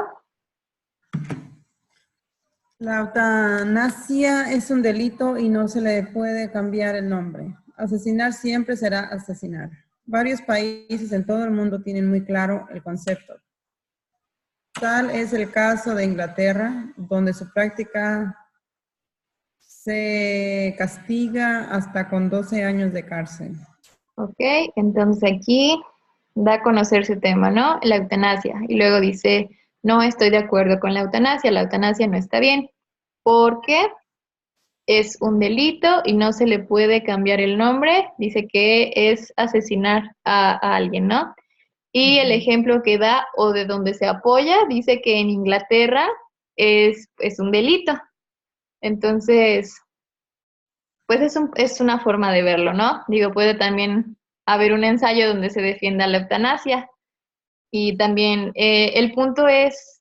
La eutanasia es un delito y no se le puede cambiar el nombre. Asesinar siempre será asesinar. Varios países en todo el mundo tienen muy claro el concepto. Tal es el caso de Inglaterra, donde su práctica se castiga hasta con 12 años de cárcel. Ok, entonces aquí da a conocer su tema, ¿no? La eutanasia. Y luego dice, no estoy de acuerdo con la eutanasia no está bien, porque es un delito y no se le puede cambiar el nombre. Dice que es asesinar a alguien, ¿no? Y el ejemplo que da, o de donde se apoya, dice que en Inglaterra es un delito. Entonces, pues es una forma de verlo, ¿no? Digo, puede también haber un ensayo donde se defienda la eutanasia. Y también el punto es,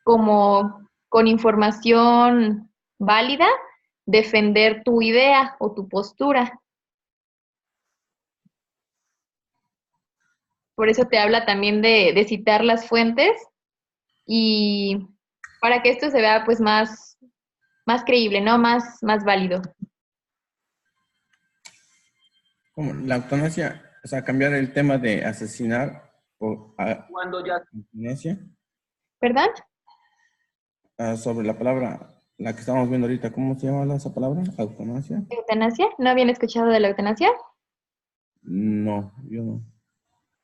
como con información válida, defender tu idea o tu postura. Por eso te habla también de citar las fuentes, y para que esto se vea pues más creíble, ¿no? Más válido. Como la eutanasia, o sea, cambiar el tema de asesinar por Cuando ya eutanasia, ¿Perdón? sobre la palabra, la que estamos viendo ahorita, ¿cómo se llama esa palabra? Eutanasia. ¿Eutanasia? ¿No habían escuchado de la eutanasia? No, yo no.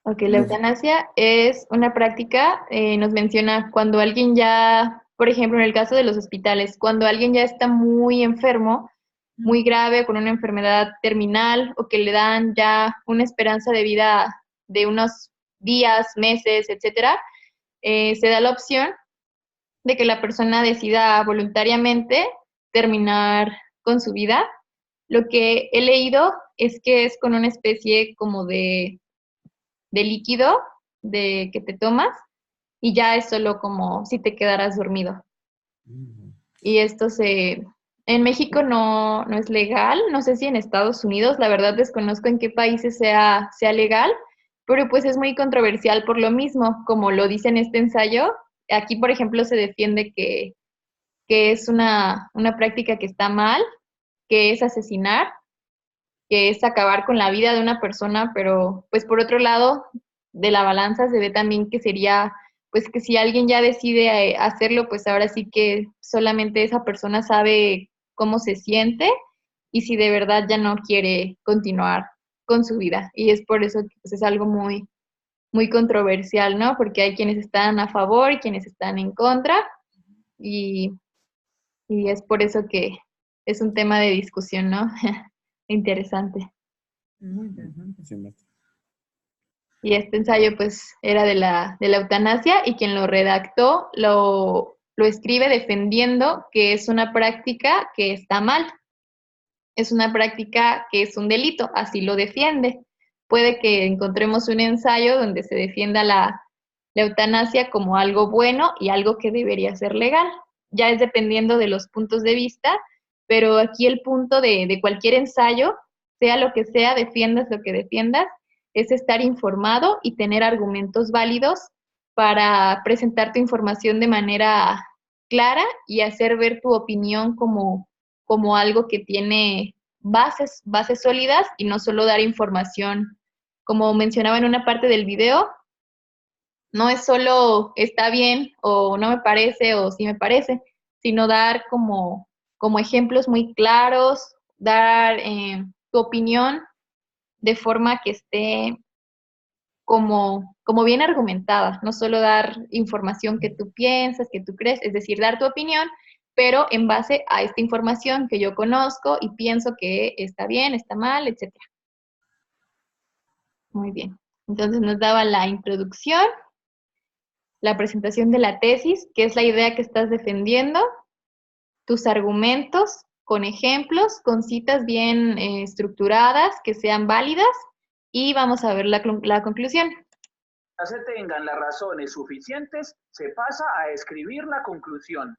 Ok, la eutanasia es una práctica, nos menciona cuando alguien ya, por ejemplo, en el caso de los hospitales, cuando alguien ya está muy enfermo, muy grave, con una enfermedad terminal, o que le dan ya una esperanza de vida de unos días, meses, etcétera, se da la opción de que la persona decida voluntariamente terminar con su vida. Lo que he leído es que es con una especie como de líquido que te tomas, y ya es solo como si te quedaras dormido. Y esto en México no es legal, no sé si en Estados Unidos, la verdad desconozco en qué países sea legal, pero pues es muy controversial por lo mismo, como lo dice en este ensayo. Aquí, por ejemplo, se defiende que es una práctica que está mal, que es asesinar, que es acabar con la vida de una persona, pero pues por otro lado de la balanza se ve también que sería, pues que si alguien ya decide hacerlo, pues ahora sí que solamente esa persona sabe cómo se siente y si de verdad ya no quiere continuar con su vida. Y es por eso que pues, es algo muy, muy controversial, ¿no? Porque hay quienes están a favor y quienes están en contra, y es por eso que es un tema de discusión, ¿no? Interesante. Muy interesante. Sí, maestra. Y este ensayo pues era de la eutanasia, y quien lo redactó lo escribe defendiendo que es una práctica que está mal, es una práctica que es un delito, así lo defiende. Puede que encontremos un ensayo donde se defienda la eutanasia como algo bueno y algo que debería ser legal. Ya es dependiendo de los puntos de vista, pero aquí el punto de cualquier ensayo, sea lo que sea, defiendas lo que defiendas, es estar informado y tener argumentos válidos para presentar tu información de manera clara y hacer ver tu opinión como algo que tiene bases sólidas y no solo dar información. Como mencionaba en una parte del video, no es solo está bien o no me parece o sí me parece, sino dar como ejemplos muy claros, dar tu opinión de forma que esté como bien argumentada, no solo dar información que tú piensas, que tú crees, es decir, dar tu opinión, pero en base a esta información que yo conozco y pienso que está bien, está mal, etc. Muy bien. Entonces nos daba la introducción, la presentación de la tesis, que es la idea que estás defendiendo, tus argumentos con ejemplos, con citas bien estructuradas, que sean válidas, y vamos a ver la conclusión. Ya se tengan las razones suficientes, se pasa a escribir la conclusión.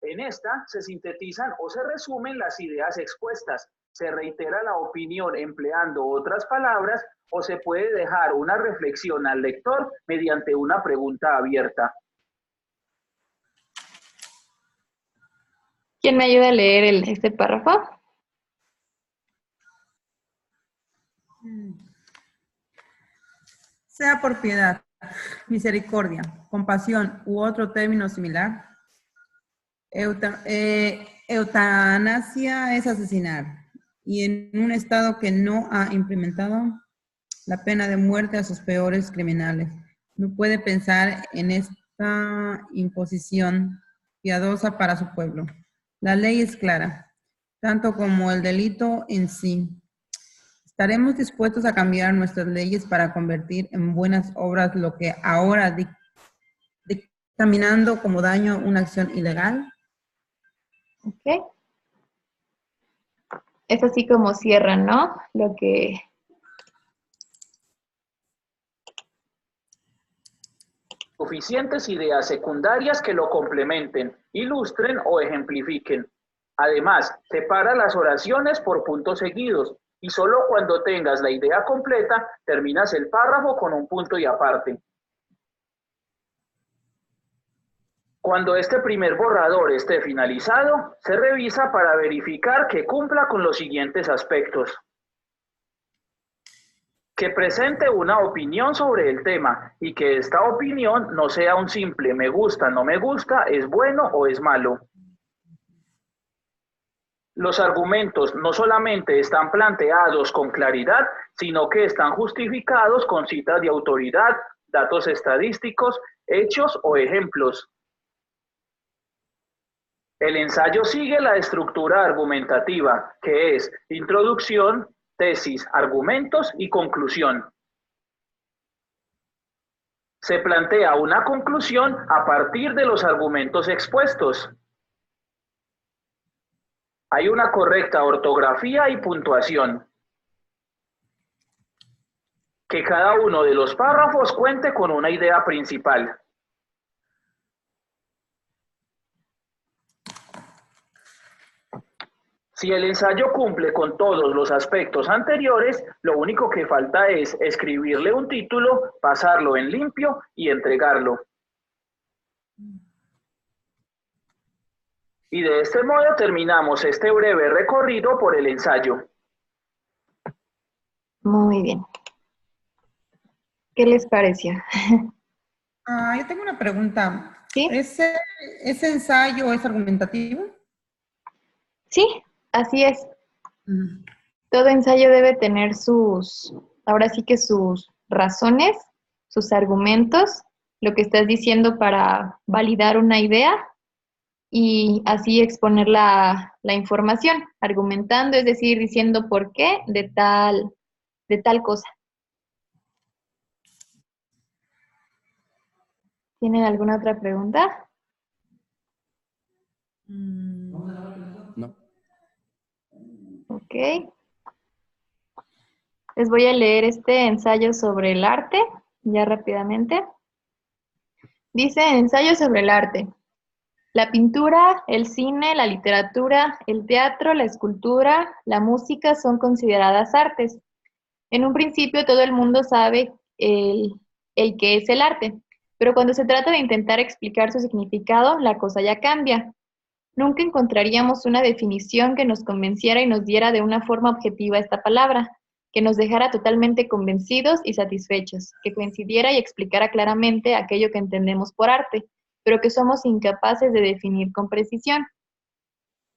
En esta se sintetizan o se resumen las ideas expuestas, se reitera la opinión empleando otras palabras o se puede dejar una reflexión al lector mediante una pregunta abierta. ¿Quién me ayuda a leer este párrafo? Sea por piedad, misericordia, compasión u otro término similar. Eutanasia es asesinar, y en un estado que no ha implementado la pena de muerte a sus peores criminales. No puede pensar en esta imposición piadosa para su pueblo. La ley es clara, tanto como el delito en sí. ¿Estaremos dispuestos a cambiar nuestras leyes para convertir en buenas obras lo que ahora dictaminando como daño una acción ilegal? Ok. Es así como cierran, ¿no? Lo que... Suficientes ideas secundarias que lo complementen, ilustren o ejemplifiquen. Además, separa las oraciones por puntos seguidos y solo cuando tengas la idea completa terminas el párrafo con un punto y aparte. Cuando este primer borrador esté finalizado, se revisa para verificar que cumpla con los siguientes aspectos. Que presente una opinión sobre el tema y que esta opinión no sea un simple me gusta, no me gusta, es bueno o es malo. Los argumentos no solamente están planteados con claridad, sino que están justificados con citas de autoridad, datos estadísticos, hechos o ejemplos. El ensayo sigue la estructura argumentativa, que es introducción, tesis, argumentos y conclusión. Se plantea una conclusión a partir de los argumentos expuestos. Hay una correcta ortografía y puntuación. Que cada uno de los párrafos cuente con una idea principal. Si el ensayo cumple con todos los aspectos anteriores, lo único que falta es escribirle un título, pasarlo en limpio y entregarlo. Y de este modo terminamos este breve recorrido por el ensayo. Muy bien. ¿Qué les pareció? Yo tengo una pregunta. ¿Sí? ¿Ese ensayo es argumentativo? Sí, así es. Todo ensayo debe tener ahora sí que sus razones, sus argumentos, lo que estás diciendo para validar una idea y así exponer la información, argumentando, es decir, diciendo por qué de tal cosa. ¿Tienen alguna otra pregunta? No. Ok. Les voy a leer este ensayo sobre el arte, ya rápidamente. Dice, ensayo sobre el arte. La pintura, el cine, la literatura, el teatro, la escultura, la música son consideradas artes. En un principio todo el mundo sabe el qué es el arte, pero cuando se trata de intentar explicar su significado, la cosa ya cambia. Nunca encontraríamos una definición que nos convenciera y nos diera de una forma objetiva esta palabra, que nos dejara totalmente convencidos y satisfechos, que coincidiera y explicara claramente aquello que entendemos por arte, pero que somos incapaces de definir con precisión.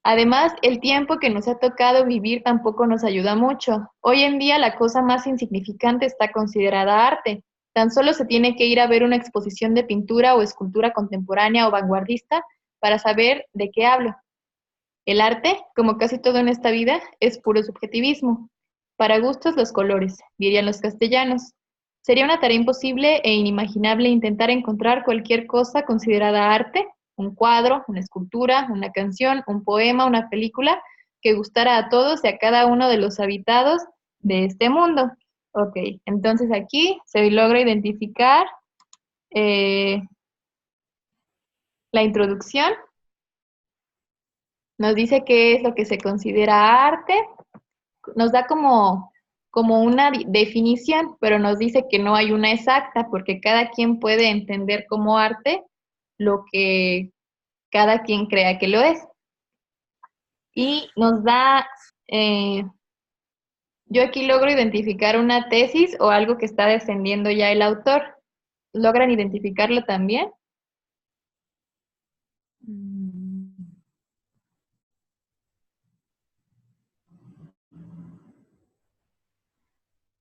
Además, el tiempo que nos ha tocado vivir tampoco nos ayuda mucho. Hoy en día la cosa más insignificante está considerada arte. Tan solo se tiene que ir a ver una exposición de pintura o escultura contemporánea o vanguardista para saber de qué hablo. El arte, como casi todo en esta vida, es puro subjetivismo. Para gustos los colores, dirían los castellanos. Sería una tarea imposible e inimaginable intentar encontrar cualquier cosa considerada arte, un cuadro, una escultura, una canción, un poema, una película, que gustara a todos y a cada uno de los habitados de este mundo. Ok, entonces aquí se logra identificar la introducción. Nos dice qué es lo que se considera arte, nos da como una definición, pero nos dice que no hay una exacta, porque cada quien puede entender como arte lo que cada quien crea que lo es. Y nos da, yo aquí logro identificar una tesis o algo que está defendiendo ya el autor. ¿Logran identificarlo también?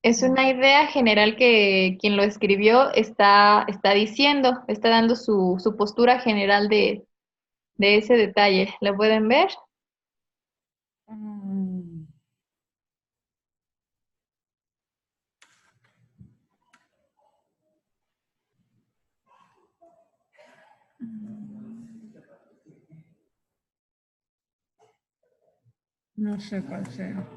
Es una idea general que quien lo escribió está diciendo, está dando su postura general de ese detalle. ¿Lo pueden ver? No sé cuál sea.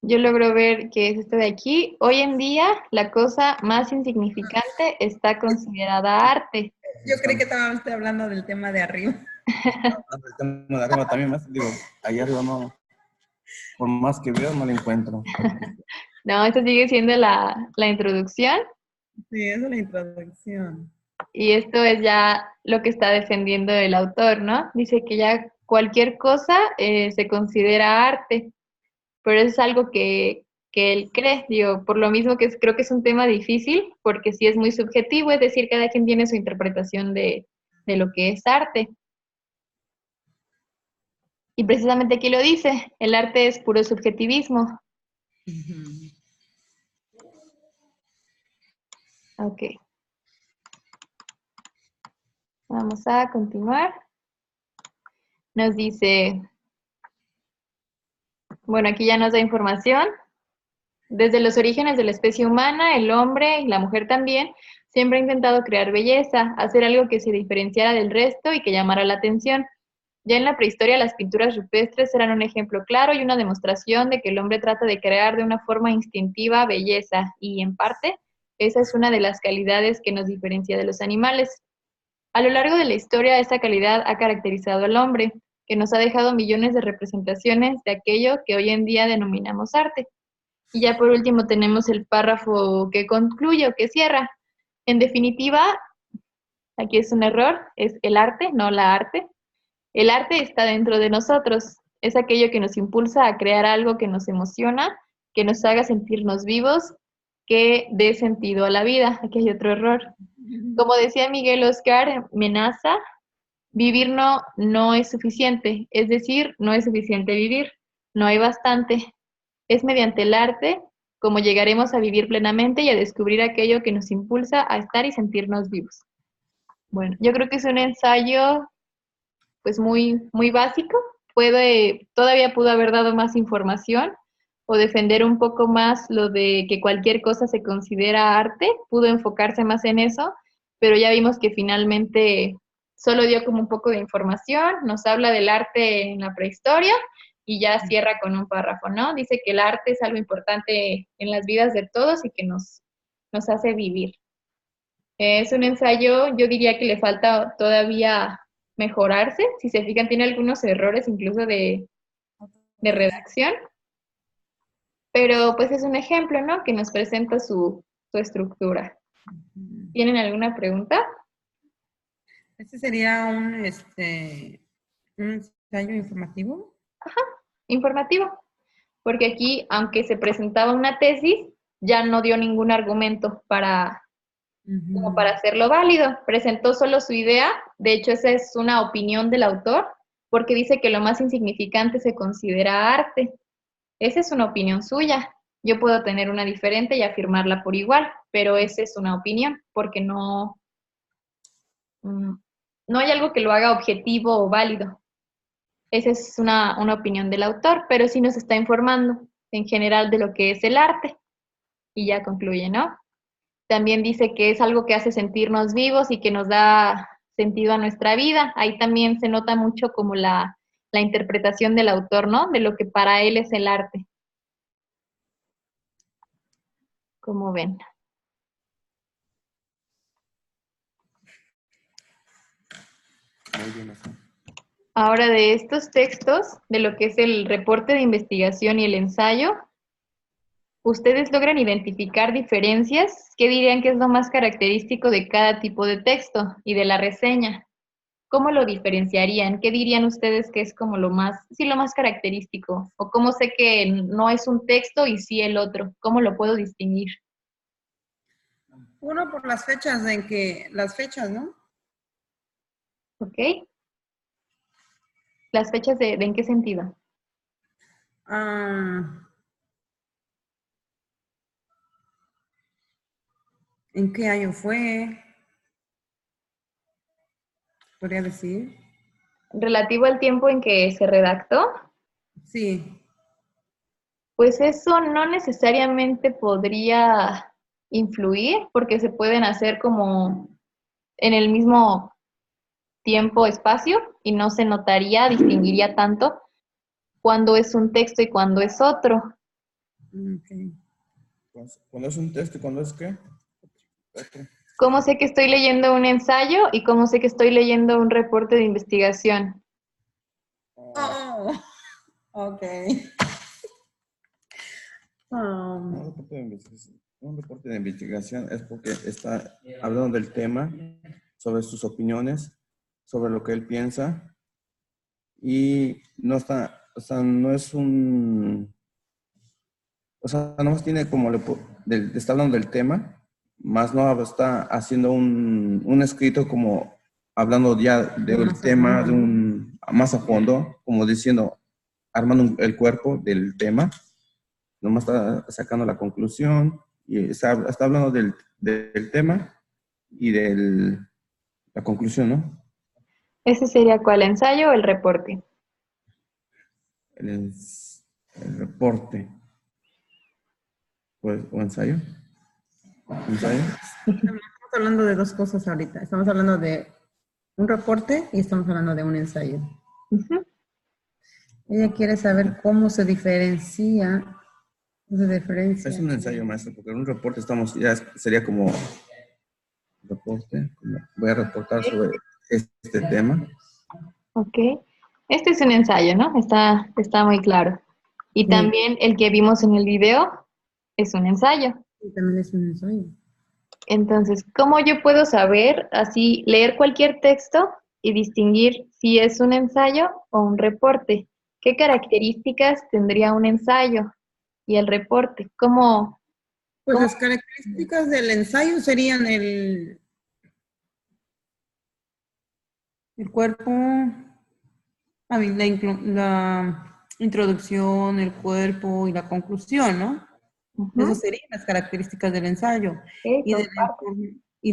Yo logro ver que es esto de aquí. Hoy en día, la cosa más insignificante está considerada arte. Yo creí que estábamos hablando del tema de arriba. El tema de arriba también más, digo, allá arriba no, por más que veo no lo encuentro. No, esta sigue siendo la introducción Sí, esa es la introducción. y esto es ya lo que está defendiendo el autor, ¿no? Dice que ya cualquier cosa se considera arte, pero eso es algo que él cree, digo, por lo mismo que creo que es un tema difícil, porque sí es muy subjetivo, es decir, cada quien tiene su interpretación de lo que es arte. Y precisamente aquí lo dice, el arte es puro subjetivismo. Ok. Vamos a continuar. Nos dice, bueno, aquí ya nos da información. Desde los orígenes de la especie humana, el hombre y la mujer también, siempre ha intentado crear belleza, hacer algo que se diferenciara del resto y que llamara la atención. Ya en la prehistoria las pinturas rupestres eran un ejemplo claro y una demostración de que el hombre trata de crear de una forma instintiva belleza y, en parte, esa es una de las calidades que nos diferencia de los animales. A lo largo de la historia, esa calidad ha caracterizado al hombre, que nos ha dejado millones de representaciones de aquello que hoy en día denominamos arte. Y ya por último tenemos el párrafo que concluye o que cierra. En definitiva, aquí es un error, es el arte, no la arte. El arte está dentro de nosotros, es aquello que nos impulsa a crear algo que nos emociona, que nos haga sentirnos vivos, que dé sentido a la vida. Aquí hay otro error. Como decía Miguel Oscar Menaza, vivir no es suficiente, es decir, no es suficiente vivir, no hay bastante. Es mediante el arte como llegaremos a vivir plenamente y a descubrir aquello que nos impulsa a estar y sentirnos vivos. Bueno, yo creo que es un ensayo pues muy básico. Todavía pudo haber dado más información o defender un poco más lo de que cualquier cosa se considera arte, pudo enfocarse más en eso, pero ya vimos que finalmente solo dio como un poco de información, nos habla del arte en la prehistoria y ya cierra con un párrafo, ¿no? Dice que el arte es algo importante en las vidas de todos y que nos hace vivir. Es un ensayo, yo diría que le falta todavía mejorarse. Si se fijan, tiene algunos errores incluso de redacción, pero pues es un ejemplo, ¿no? Que nos presenta su estructura. ¿Tienen alguna pregunta? Este sería un ensayo informativo. Informativo, porque aquí, aunque se presentaba una tesis, ya no dio ningún argumento como para hacerlo válido. Presentó solo su idea. De hecho, esa es una opinión del autor, porque dice que lo más insignificante se considera arte. Esa es una opinión suya. Yo puedo tener una diferente y afirmarla por igual, pero esa es una opinión, porque no hay algo que lo haga objetivo o válido. Esa es una opinión del autor, pero sí nos está informando en general de lo que es el arte. Y ya concluye, ¿no? También dice que es algo que hace sentirnos vivos y que nos da sentido a nuestra vida. Ahí también se nota mucho como la interpretación del autor, ¿no? De lo que para él es el arte. ¿Cómo ven? Muy bien, así. Ahora, de estos textos, de lo que es el reporte de investigación y el ensayo, ¿ustedes logran identificar diferencias? ¿Qué dirían que es lo más característico de cada tipo de texto y de la reseña? ¿Cómo lo diferenciarían? ¿Qué dirían ustedes que es como lo más característico? ¿O cómo sé que no es un texto y sí el otro? ¿Cómo lo puedo distinguir? Uno por las fechas las fechas, ¿no? ¿Ok? ¿Las fechas de en qué sentido? ¿En qué año fue? Podría decir. Relativo al tiempo en que se redactó, Sí. pues eso no necesariamente podría influir porque se pueden hacer como en el mismo tiempo, espacio y no se notaría, distinguiría tanto cuando es un texto y cuando es otro. Okay. ¿Cuándo es un texto y cuándo es qué? Otro. ¿Cómo sé que estoy leyendo un ensayo y cómo sé que estoy leyendo un reporte de investigación? Oh, ok. Un reporte de investigación es porque está hablando del tema, sobre sus opiniones, sobre lo que él piensa y no está, o sea, no es un, o sea, no más tiene como, está hablando del tema, más no está haciendo un escrito como hablando ya del Más a tema, fondo, más a fondo, como diciendo, armando el cuerpo del tema, nomás está sacando la conclusión y está hablando del tema y de la conclusión, ¿no? ¿Ese sería cuál, ensayo o el reporte? El, el reporte, pues, o ensayo. ¿Ensayo? Estamos hablando de dos cosas ahorita. Estamos hablando de un reporte y estamos hablando de un ensayo. Uh-huh. Ella quiere saber cómo se diferencia. Es un ensayo, maestro, porque en un reporte ya sería como reporte. Voy a reportar sobre este tema. Ok. Este es un ensayo, ¿no? Está muy claro. Y Sí. también el que vimos en el video es un ensayo. Sí, también es un ensayo. Entonces, ¿cómo yo puedo saber, así, leer cualquier texto y distinguir si es un ensayo o un reporte? ¿Qué características tendría un ensayo y el reporte? Pues ¿Cómo? las características del ensayo serían el cuerpo, la introducción, el cuerpo y la conclusión, ¿no? Ujú. Esas serían las características del ensayo. Ok, Y, de y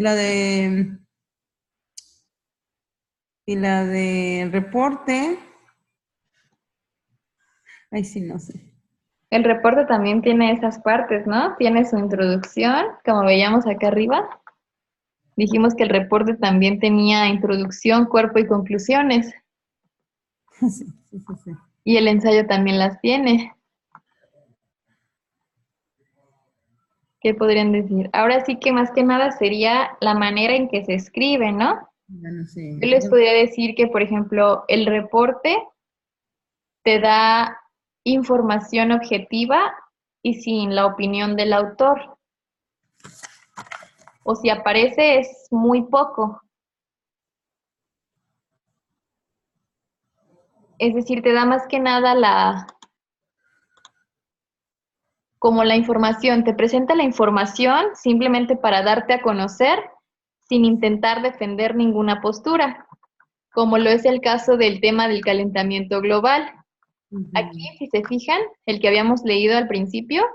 la de reporte, ay sí, no sé. el reporte también tiene esas partes, ¿no? Tiene su introducción, como veíamos acá arriba. Dijimos que el reporte también tenía introducción, cuerpo y conclusiones. Sí. Y el ensayo también las tiene. ¿Qué podrían decir? Ahora sí que más que nada sería la manera en que se escribe, ¿no? Bueno, sí. Yo les podría decir que, por ejemplo, el reporte te da información objetiva y sin la opinión del autor. O si aparece es muy poco. Es decir, te da más que nada como la información, te presenta la información simplemente para darte a conocer sin intentar defender ninguna postura, como lo es el caso del tema del calentamiento global. Aquí, si se fijan, el que habíamos leído al principio,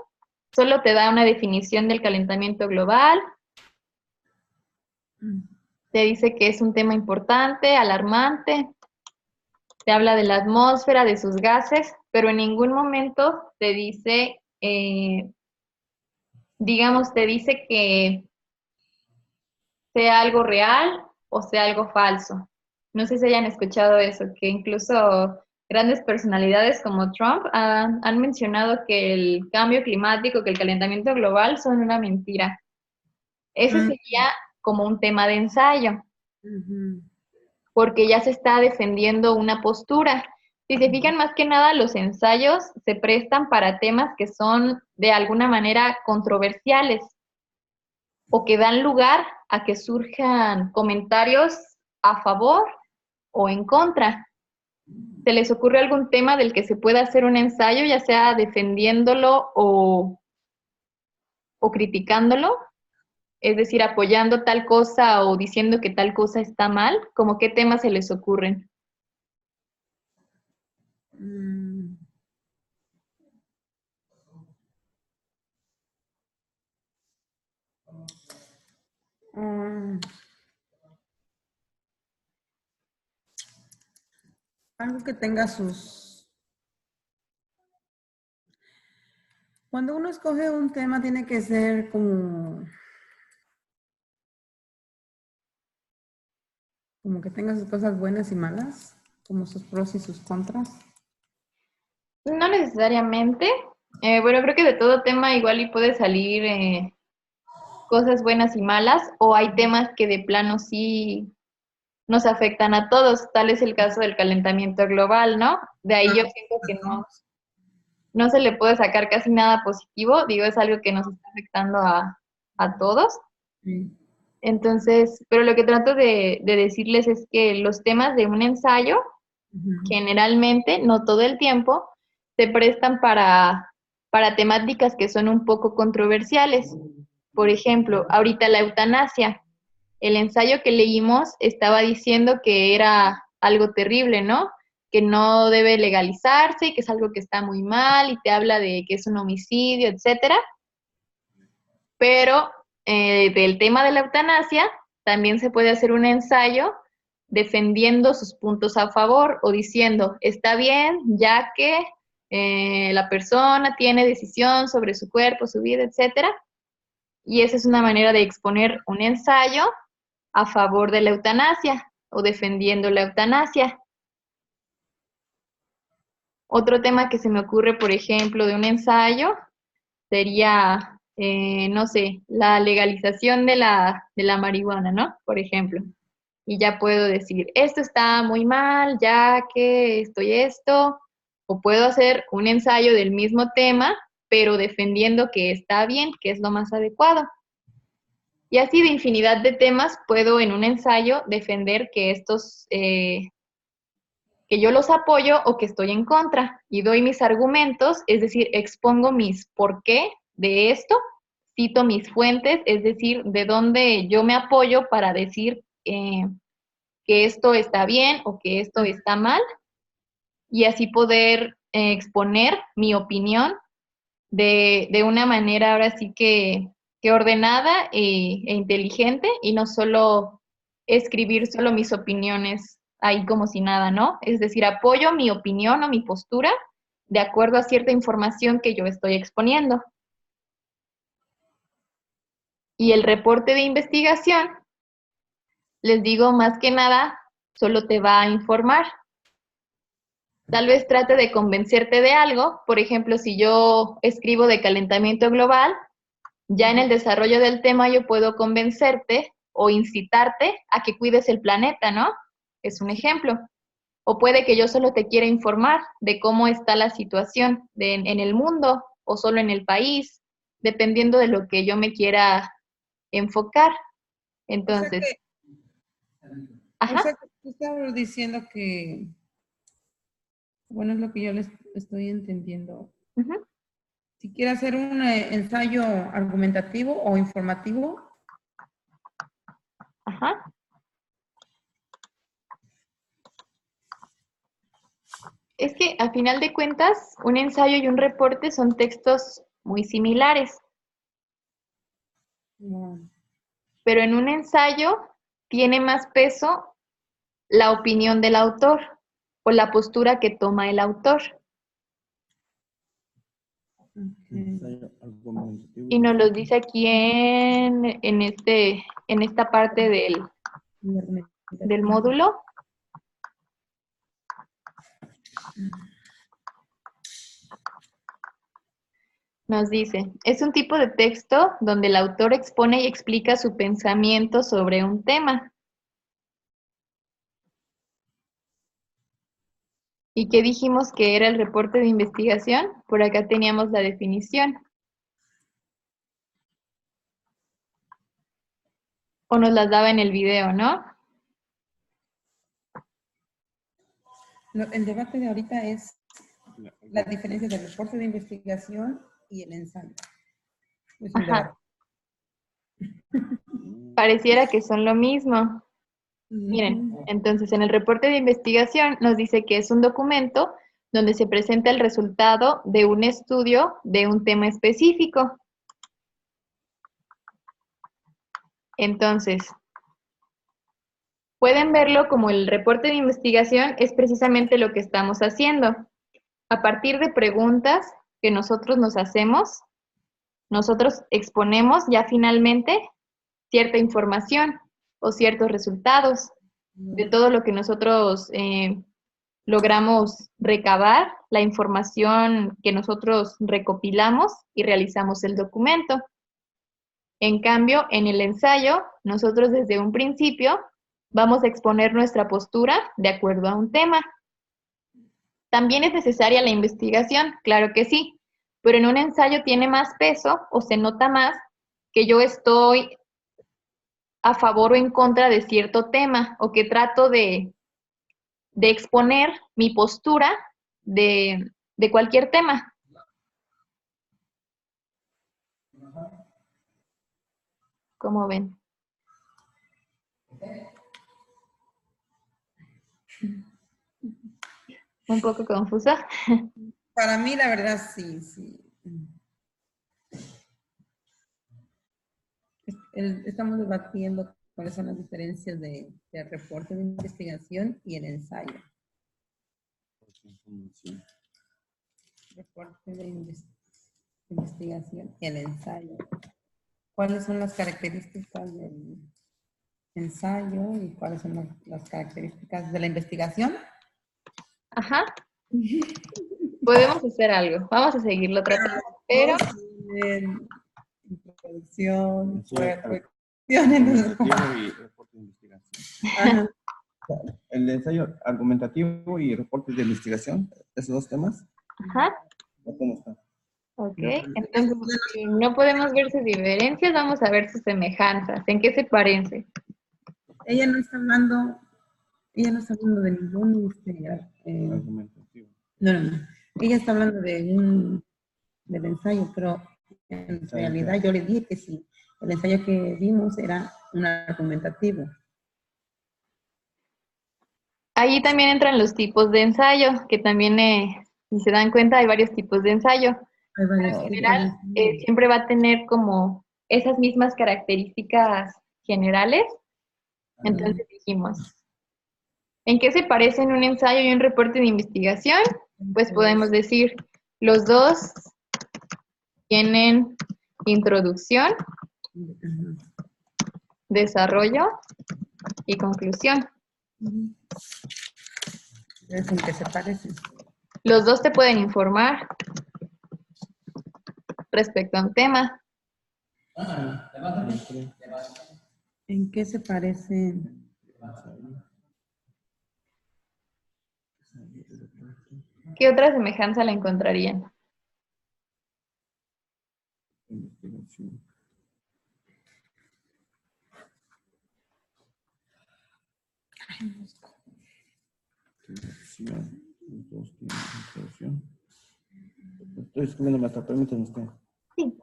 solo te da una definición del calentamiento global, te dice que es un tema importante, alarmante, te habla de la atmósfera, de sus gases, pero en ningún momento te dice, digamos, te dice que sea algo real o sea algo falso. No sé si hayan escuchado eso, que incluso grandes personalidades como Trump han mencionado que el cambio climático, que el calentamiento global son una mentira. Ese sería como un tema de ensayo, porque ya se está defendiendo una postura. Si se fijan, más que nada, los ensayos se prestan para temas que son de alguna manera controversiales o que dan lugar a que surjan comentarios a favor o en contra. ¿Se les ocurre algún tema del que se pueda hacer un ensayo, ya sea defendiéndolo o criticándolo? Es decir, apoyando tal cosa o diciendo que tal cosa está mal. ¿Cómo qué temas se les ocurren? Algo que tenga sus... Cuando uno escoge un tema tiene que ser como que tenga sus cosas buenas y malas, como sus pros y sus contras. No necesariamente. Bueno, creo que de todo tema igual y puede salir cosas buenas y malas, o hay temas que de plano sí nos afectan a todos. Tal es el caso del calentamiento global, ¿no? De ahí yo siento que no se le puede sacar casi nada positivo. Digo, es algo que nos está afectando a todos. Sí. Entonces, pero lo que trato de decirles es que los temas de un ensayo, generalmente, no todo el tiempo, se prestan para temáticas que son un poco controversiales. Por ejemplo, ahorita la eutanasia. El ensayo que leímos estaba diciendo que era algo terrible, ¿no? Que no debe legalizarse y que es algo que está muy mal y te habla de que es un homicidio, etcétera. Pero del tema de la eutanasia también se puede hacer un ensayo defendiendo sus puntos a favor o diciendo, está bien, ya que la persona tiene decisión sobre su cuerpo, su vida, etcétera. Y esa es una manera de exponer un ensayo a favor de la eutanasia o defendiendo la eutanasia. Otro tema que se me ocurre, por ejemplo, de un ensayo sería, no sé, la legalización de la marihuana, ¿no? Por ejemplo. Y ya puedo decir, esto está muy mal, ya que esto, o puedo hacer un ensayo del mismo tema, pero defendiendo que está bien, que es lo más adecuado. Y así de infinidad de temas puedo en un ensayo defender que que yo los apoyo o que estoy en contra y doy mis argumentos, es decir, expongo mis por qué de esto, cito mis fuentes, es decir, de dónde yo me apoyo para decir que esto está bien o que esto está mal y así poder exponer mi opinión de una manera ahora sí que ordenada e inteligente y no solo escribir solo mis opiniones ahí como si nada, ¿no? Es decir, apoyo mi opinión o mi postura de acuerdo a cierta información que yo estoy exponiendo. Y el reporte de investigación, les digo más que nada, solo te va a informar. Tal vez trate de convencerte de algo, por ejemplo, si yo escribo de calentamiento global, Ya en el desarrollo del tema yo puedo convencerte o incitarte a que cuides el planeta, ¿no? Es un ejemplo. O puede que yo solo te quiera informar de cómo está la situación en el mundo o solo en el país, dependiendo de lo que yo me quiera enfocar. Entonces, O sea que tú estabas diciendo que, bueno, es lo que yo les estoy entendiendo. ujú, Si quiere hacer un ensayo argumentativo o informativo, ajá. Es que a final de cuentas, un ensayo y un reporte son textos muy similares, no. pero en un ensayo tiene más peso la opinión del autor o la postura que toma el autor. Ensayo argumentativo Y nos lo dice aquí en esta parte del módulo. Nos dice, es un tipo de texto donde el autor expone y explica su pensamiento sobre un tema. ¿Y qué dijimos que era el reporte de investigación? Por acá teníamos la definición. O nos las daba en el video, ¿no? El debate de ahorita es la diferencia del reporte de investigación y el ensayo. Es un Ajá. debate. Pareciera que son lo mismo. Miren, entonces en el reporte de investigación nos dice que es un documento donde se presenta el resultado de un estudio de un tema específico. Entonces, pueden verlo como el reporte de investigación es precisamente lo que estamos haciendo. A partir de preguntas que nosotros nos hacemos, nosotros exponemos ya finalmente cierta información o ciertos resultados de todo lo que nosotros logramos recabar, la información que nosotros recopilamos y realizamos el documento. En cambio, en el ensayo, nosotros desde un principio vamos a exponer nuestra postura de acuerdo a un tema. ¿También es necesaria la investigación? Claro que sí, pero en un ensayo tiene más peso o se nota más que yo estoy a favor o en contra de cierto tema o que trato de exponer mi postura de cualquier tema. ¿Cómo ven? Un poco confusa. Para mí, la verdad, sí, sí. Estamos debatiendo cuáles son las diferencias del reporte de investigación y el ensayo. Reporte de investigación y el ensayo. ¿Cuáles son las características del ensayo y cuáles son las características de la investigación? Ajá. Podemos hacer algo. Vamos a seguirlo tratando, pero... Introducción, argumentativo y reporte de investigación. Ajá. El ensayo argumentativo y reportes de investigación, esos dos temas. Ajá. ¿Cómo está? Ok, entonces, si no podemos ver sus diferencias, vamos a ver sus semejanzas. ¿En qué se parece? Ella no está hablando de ningún Argumentativo. no. Ella está hablando del ensayo, pero en realidad yo le dije que sí. El ensayo que vimos era un argumentativo. Ahí también entran los tipos de ensayo, que también, si se dan cuenta, hay varios tipos de ensayo. Hay varios En tipos. general, siempre va a tener como esas mismas características generales. Entonces dijimos, ¿en qué se parecen un ensayo y un reporte de investigación? Pues podemos decir, los dos tienen introducción, desarrollo y conclusión. Es en qué se parecen. Los dos te pueden informar respecto a un tema. ¿En qué se parecen? ¿Qué otra semejanza la encontrarían? Investigación. Investigación. Los dos tienen investigación. Estoy escribiendo, maestra, permítanme usted. Sí.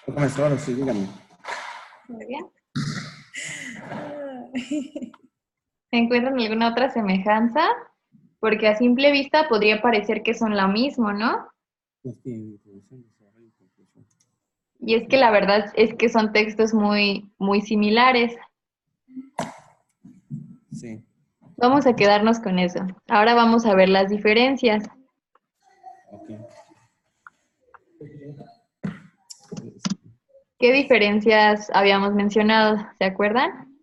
Maestra, ahora sí, dígame. Muy bien. ¿Encuentran alguna otra semejanza? Porque a simple vista podría parecer que son lo mismo, ¿no? Y es que la verdad es que son textos muy, muy similares. Sí. Vamos a quedarnos con eso. Ahora vamos a ver las diferencias. Ok. ¿Qué diferencias habíamos mencionado? ¿Se acuerdan?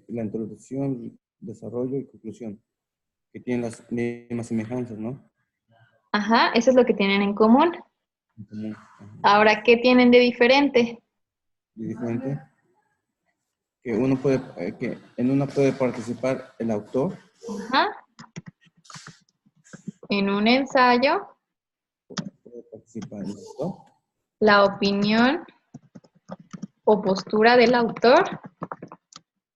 La introducción, desarrollo y conclusión, que tienen las mismas semejanzas, ¿no? Ajá, eso es lo que tienen en común. En común. Ajá. Ahora, ¿qué tienen de diferente? Y diferente, que que en una puede participar el autor, Ajá. En un ensayo, puede participar el autor, la opinión o postura del autor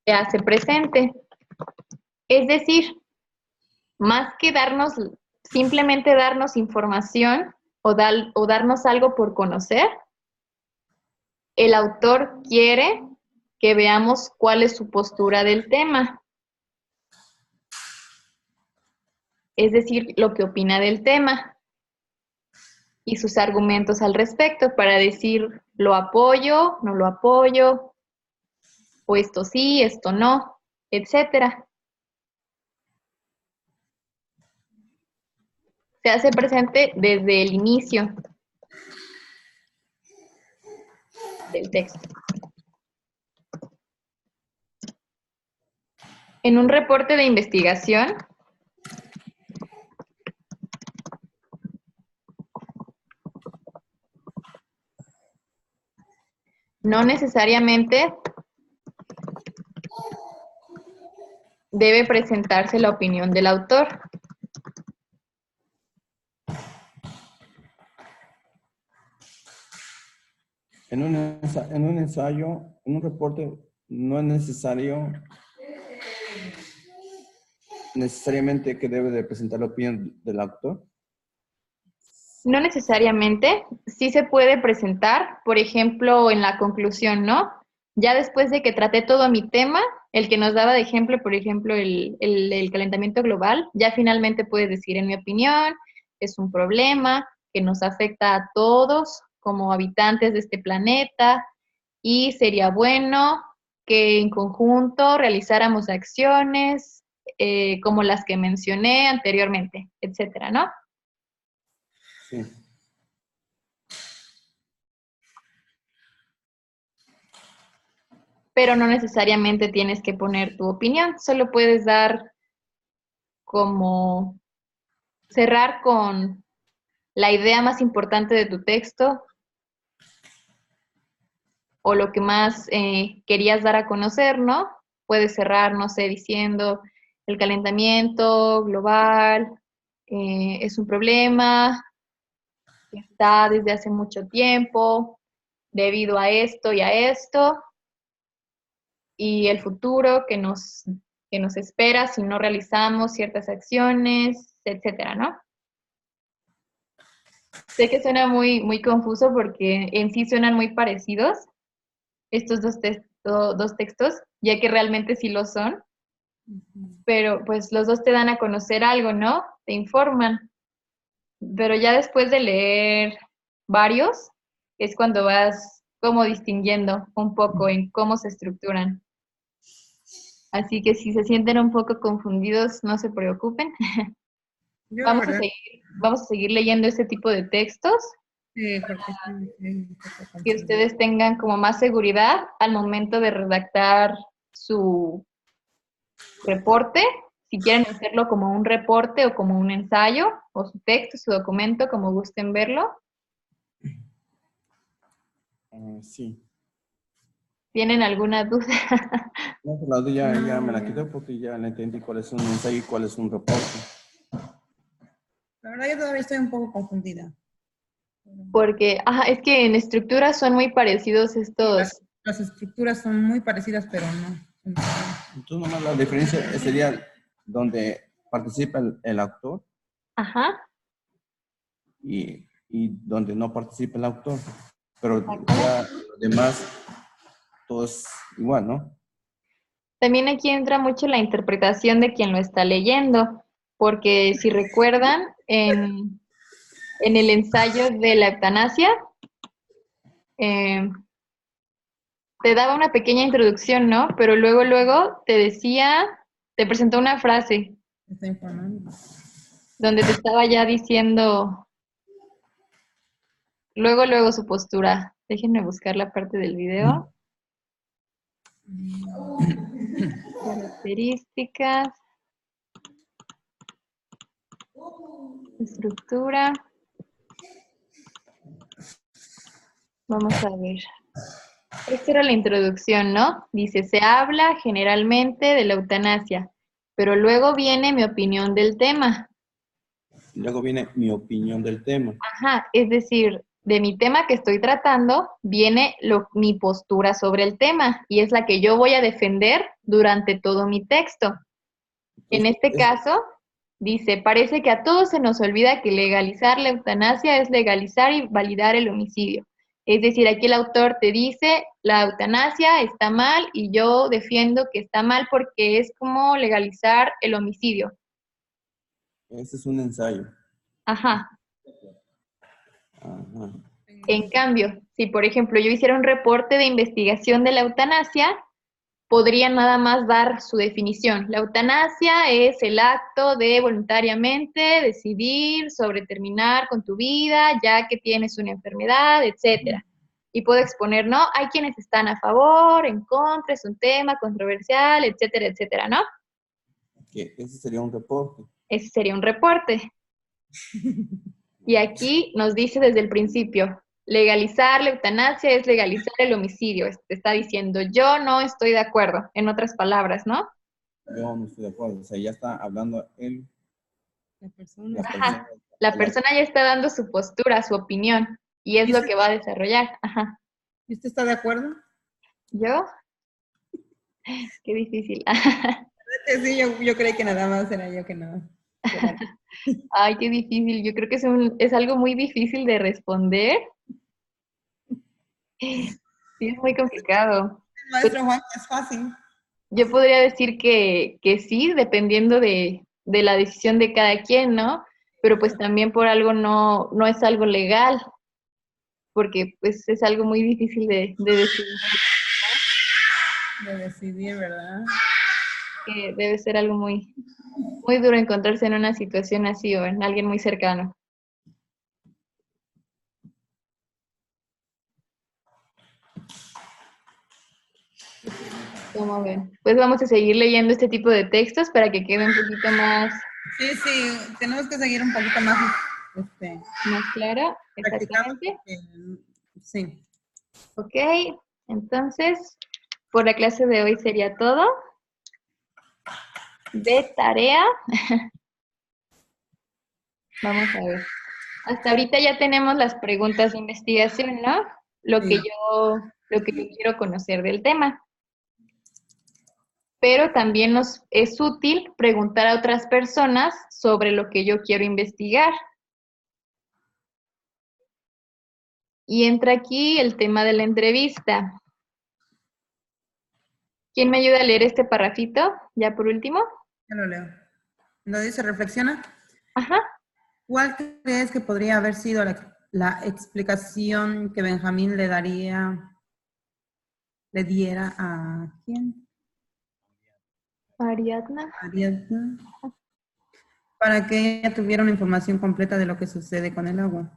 se hace presente. Es decir, más que simplemente darnos información o darnos algo por conocer, el autor quiere que veamos cuál es su postura del tema. Es decir, lo que opina del tema y sus argumentos al respecto para decir, lo apoyo, no lo apoyo, o esto sí, esto no, etcétera. Se hace presente desde el inicio del texto. En un reporte de investigación, no necesariamente debe presentarse la opinión del autor. en un ensayo, en un reporte, no es necesariamente que debe de presentar la opinión del autor. No necesariamente, sí se puede presentar, por ejemplo, en la conclusión, ¿no? Ya después de que traté todo mi tema, el que nos daba de ejemplo, por ejemplo, el calentamiento global, ya finalmente puedes decir, en mi opinión, es un problema que nos afecta a todos como habitantes de este planeta y sería bueno que en conjunto realizáramos acciones como las que mencioné anteriormente, etcétera, ¿no? Sí. Pero no necesariamente tienes que poner tu opinión, solo puedes dar como cerrar con la idea más importante de tu texto o lo que más querías dar a conocer, ¿no? Puedes cerrar, no sé, diciendo el calentamiento global es un problema que está desde hace mucho tiempo debido a esto y a esto, y el futuro que nos espera si no realizamos ciertas acciones, etcétera, ¿no? Sé que suena muy confuso porque en sí suenan muy parecidos estos dos textos, ya que realmente sí lo son, pero pues los dos te dan a conocer algo, ¿no? Te informan. Pero ya después de leer varios, es cuando vas como distinguiendo un poco en cómo se estructuran. Así que si se sienten un poco confundidos, no se preocupen. Yo la verdad, Vamos a seguir leyendo este tipo de textos, sí, porque sí, un poco que confundido. ustedes tengan como más seguridad al momento de redactar su reporte. Si quieren hacerlo como un reporte o como un ensayo, o su texto, su documento, como gusten verlo. Sí. ¿Tienen alguna duda? No, por lado ya, No, ya me la ya. quité porque ya le entendí cuál es un ensayo y cuál es un reporte. La verdad, yo todavía estoy un poco confundida. Porque, es que en estructura son muy parecidos Sí, estos. las estructuras son muy parecidas, pero no. Entonces, nomás la diferencia sería donde participa el autor Ajá. y donde no participa el autor. Pero ya lo demás, todo es igual, ¿no? También aquí entra mucho la interpretación de quien lo está leyendo, porque si recuerdan, en el ensayo de la eutanasia, eh, te daba una pequeña introducción, ¿no? Pero luego te decía, te presentó una frase Está informando. donde te estaba ya diciendo, luego su postura. Déjenme buscar la parte del video. Características, estructura. Vamos a ver. Esta era la introducción, ¿no? Dice, se habla generalmente de la eutanasia, pero luego viene mi opinión del tema. Luego viene mi opinión del tema. Ajá, es decir, de mi tema que estoy tratando viene mi postura sobre el tema y es la que yo voy a defender durante todo mi texto. En Entonces, este caso, dice, parece que a todos se nos olvida que legalizar la eutanasia es legalizar y validar el homicidio. Es decir, aquí el autor te dice, la eutanasia está mal y yo defiendo que está mal porque es como legalizar el homicidio. ese es un ensayo. Ajá. Ajá. En cambio, si por ejemplo yo hiciera un reporte de investigación de la eutanasia, podría nada más dar su definición. La eutanasia es el acto de voluntariamente decidir sobre terminar con tu vida, ya que tienes una enfermedad, etcétera. Y puedo exponer, ¿no? Hay quienes están a favor, en contra, es un tema controversial, etcétera, etcétera, ¿no? Que ese sería un reporte. Ese sería un reporte. Y aquí nos dice desde el principio, legalizar la eutanasia es legalizar el homicidio. Te está diciendo, yo no estoy de acuerdo, en otras palabras, ¿no? Yo no estoy de acuerdo. O sea, ya está hablando él, La persona. la persona. Ajá. La persona ya está dando su postura, su opinión, y es ¿Y lo usted, que va a desarrollar. Ajá. y usted está de acuerdo? ¿Yo? Qué difícil. Sí, yo creí que nada más era yo que no. Ay, qué difícil. Yo creo que es algo muy difícil de responder. Sí, es muy complicado. Pues Maestro Juan, es fácil. yo podría decir que sí, dependiendo de la decisión de cada quien, ¿no? Pero pues también por algo no es algo legal, porque pues es algo muy difícil de decidir, De decidir, ¿verdad? que debe ser algo muy duro encontrarse en una situación así o en alguien muy cercano. ¿Cómo ven? Pues vamos a seguir leyendo este tipo de textos para que quede un poquito Sí, tenemos que seguir un poquito más más clara. practicando. Exactamente. Sí. Ok, entonces, por la clase de hoy sería todo. De tarea, vamos a ver. Hasta ahorita ya tenemos las preguntas de investigación, ¿no? Lo que Sí. yo quiero conocer del tema. Pero también nos es útil preguntar a otras personas sobre lo que yo quiero investigar. Y entra aquí el tema de la entrevista. ¿Quién me ayuda a leer este parrafito? Ya por último. Ya lo leo. Lo dice, reflexiona. Ajá. ¿Cuál crees que podría haber sido la explicación que Benjamín le diera a quién? Ariadna. Ariadna, para que ella tuviera una información completa de lo que sucede con el agua.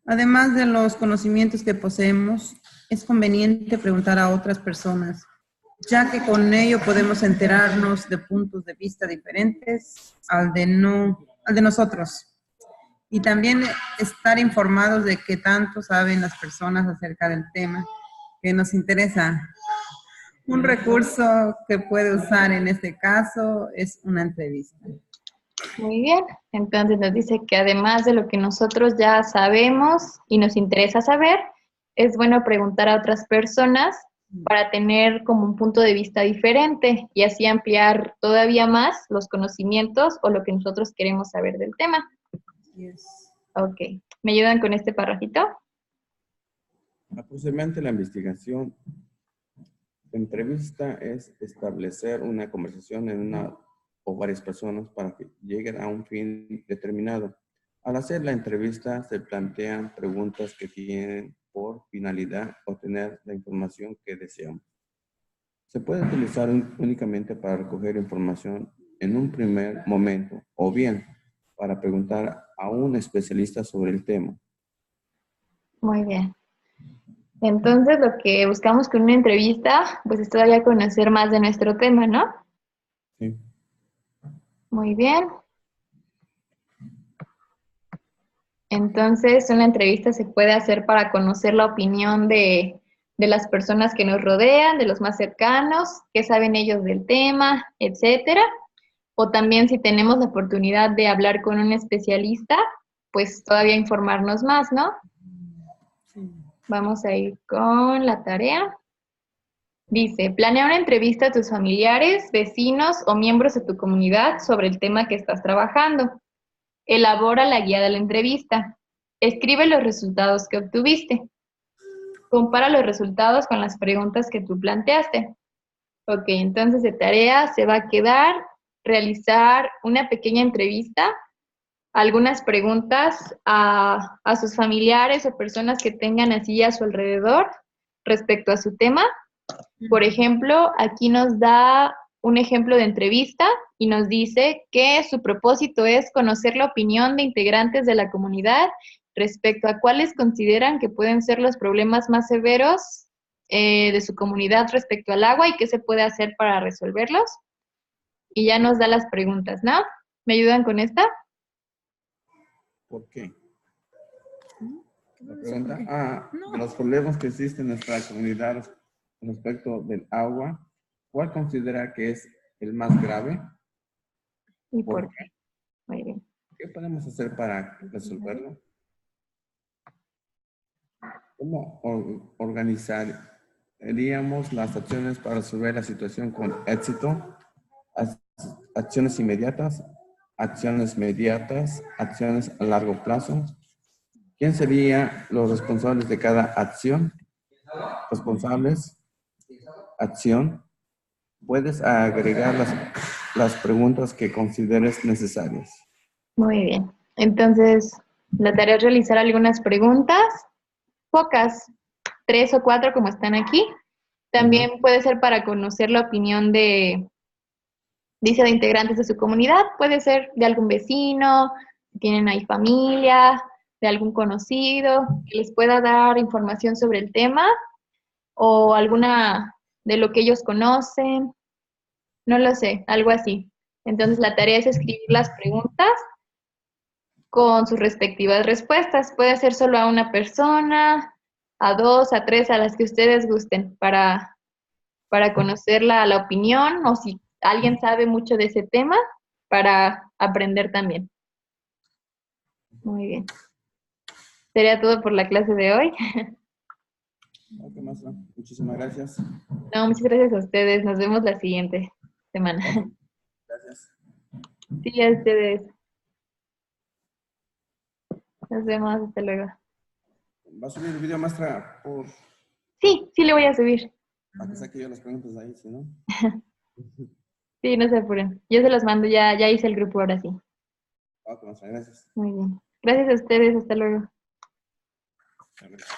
Además de los conocimientos que poseemos, es conveniente preguntar a otras personas, ya que con ello podemos enterarnos de puntos de vista diferentes al de nosotros. Y también estar informados de qué tanto saben las personas acerca del tema que nos interesa. Un recurso que puede usar en este caso es una entrevista. Muy bien. Entonces nos dice que además de lo que nosotros ya sabemos y nos interesa saber, es bueno preguntar a otras personas para tener como un punto de vista diferente y así ampliar todavía más los conocimientos o lo que nosotros queremos saber del tema. Yes. Ok. ¿Me ayudan con este parrafito? Aproximadamente la investigación. La entrevista es establecer una conversación en una o varias personas para que lleguen a un fin determinado. Al hacer la entrevista se plantean preguntas que tienen por finalidad obtener la información que deseamos. Se puede utilizar únicamente para recoger información en un primer momento o bien para preguntar a un especialista sobre el tema. Muy bien. Entonces, lo que buscamos con una entrevista, pues es todavía conocer más de nuestro tema, ¿no? Sí. Muy bien. Entonces, una entrevista se puede hacer para conocer la opinión de las personas que nos rodean, de los más cercanos, qué saben ellos del tema, etcétera. O también si tenemos la oportunidad de hablar con un especialista, pues todavía informarnos más, ¿no? Sí. Vamos a ir con la tarea. Dice, planea una entrevista a tus familiares, vecinos o miembros de tu comunidad sobre el tema que estás trabajando. Elabora la guía de la entrevista. Escribe los resultados que obtuviste. Compara los resultados con las preguntas que tú planteaste. Ok, entonces de tarea se va a quedar realizar una pequeña entrevista, algunas preguntas a sus familiares o personas que tengan así a su alrededor respecto a su tema. Por ejemplo, aquí nos da un ejemplo de entrevista y nos dice que su propósito es conocer la opinión de integrantes de la comunidad respecto a cuáles consideran que pueden ser los problemas más severos de su comunidad respecto al agua y qué se puede hacer para resolverlos. Y ya nos da las preguntas, ¿no? ¿Me ayudan con esta? ¿Por qué? La pregunta, de los problemas que existen en nuestra comunidad respecto del agua, ¿cuál considera que es el más grave? ¿Y por qué? Muy bien. ¿Qué podemos hacer para resolverlo? ¿Cómo organizaríamos las acciones para resolver la situación con éxito? Acciones inmediatas, acciones mediatas, acciones a largo plazo. ¿Quién serían los responsables de cada acción? Responsables, acción. Puedes agregar las preguntas que consideres necesarias. Muy bien. Entonces, la tarea es realizar algunas preguntas, pocas, 3 o 4 como están aquí. También puede ser para conocer la opinión de integrantes de su comunidad, puede ser de algún vecino, si tienen ahí familia, de algún conocido, que les pueda dar información sobre el tema o alguna de lo que ellos conocen, no lo sé, algo así. Entonces la tarea es escribir las preguntas con sus respectivas respuestas. Puede ser solo a una persona, a 2, a 3, a las que ustedes gusten para conocer la opinión o si alguien sabe mucho de ese tema para aprender también. Muy bien. Sería todo por la clase de hoy. Ok, maestra. Muchísimas gracias. No, muchas gracias a ustedes. Nos vemos la siguiente semana. Gracias. Sí, a ustedes. Nos vemos. Hasta luego. ¿Va a subir el video, maestra, por Sí, sí le voy a subir. para que saque yo las preguntas ahí, si no? Sí, no se apuren. Yo se los mando, ya hice el grupo ahora sí. Ok, maestra, gracias. Muy bien. Gracias a ustedes, hasta luego. Gracias.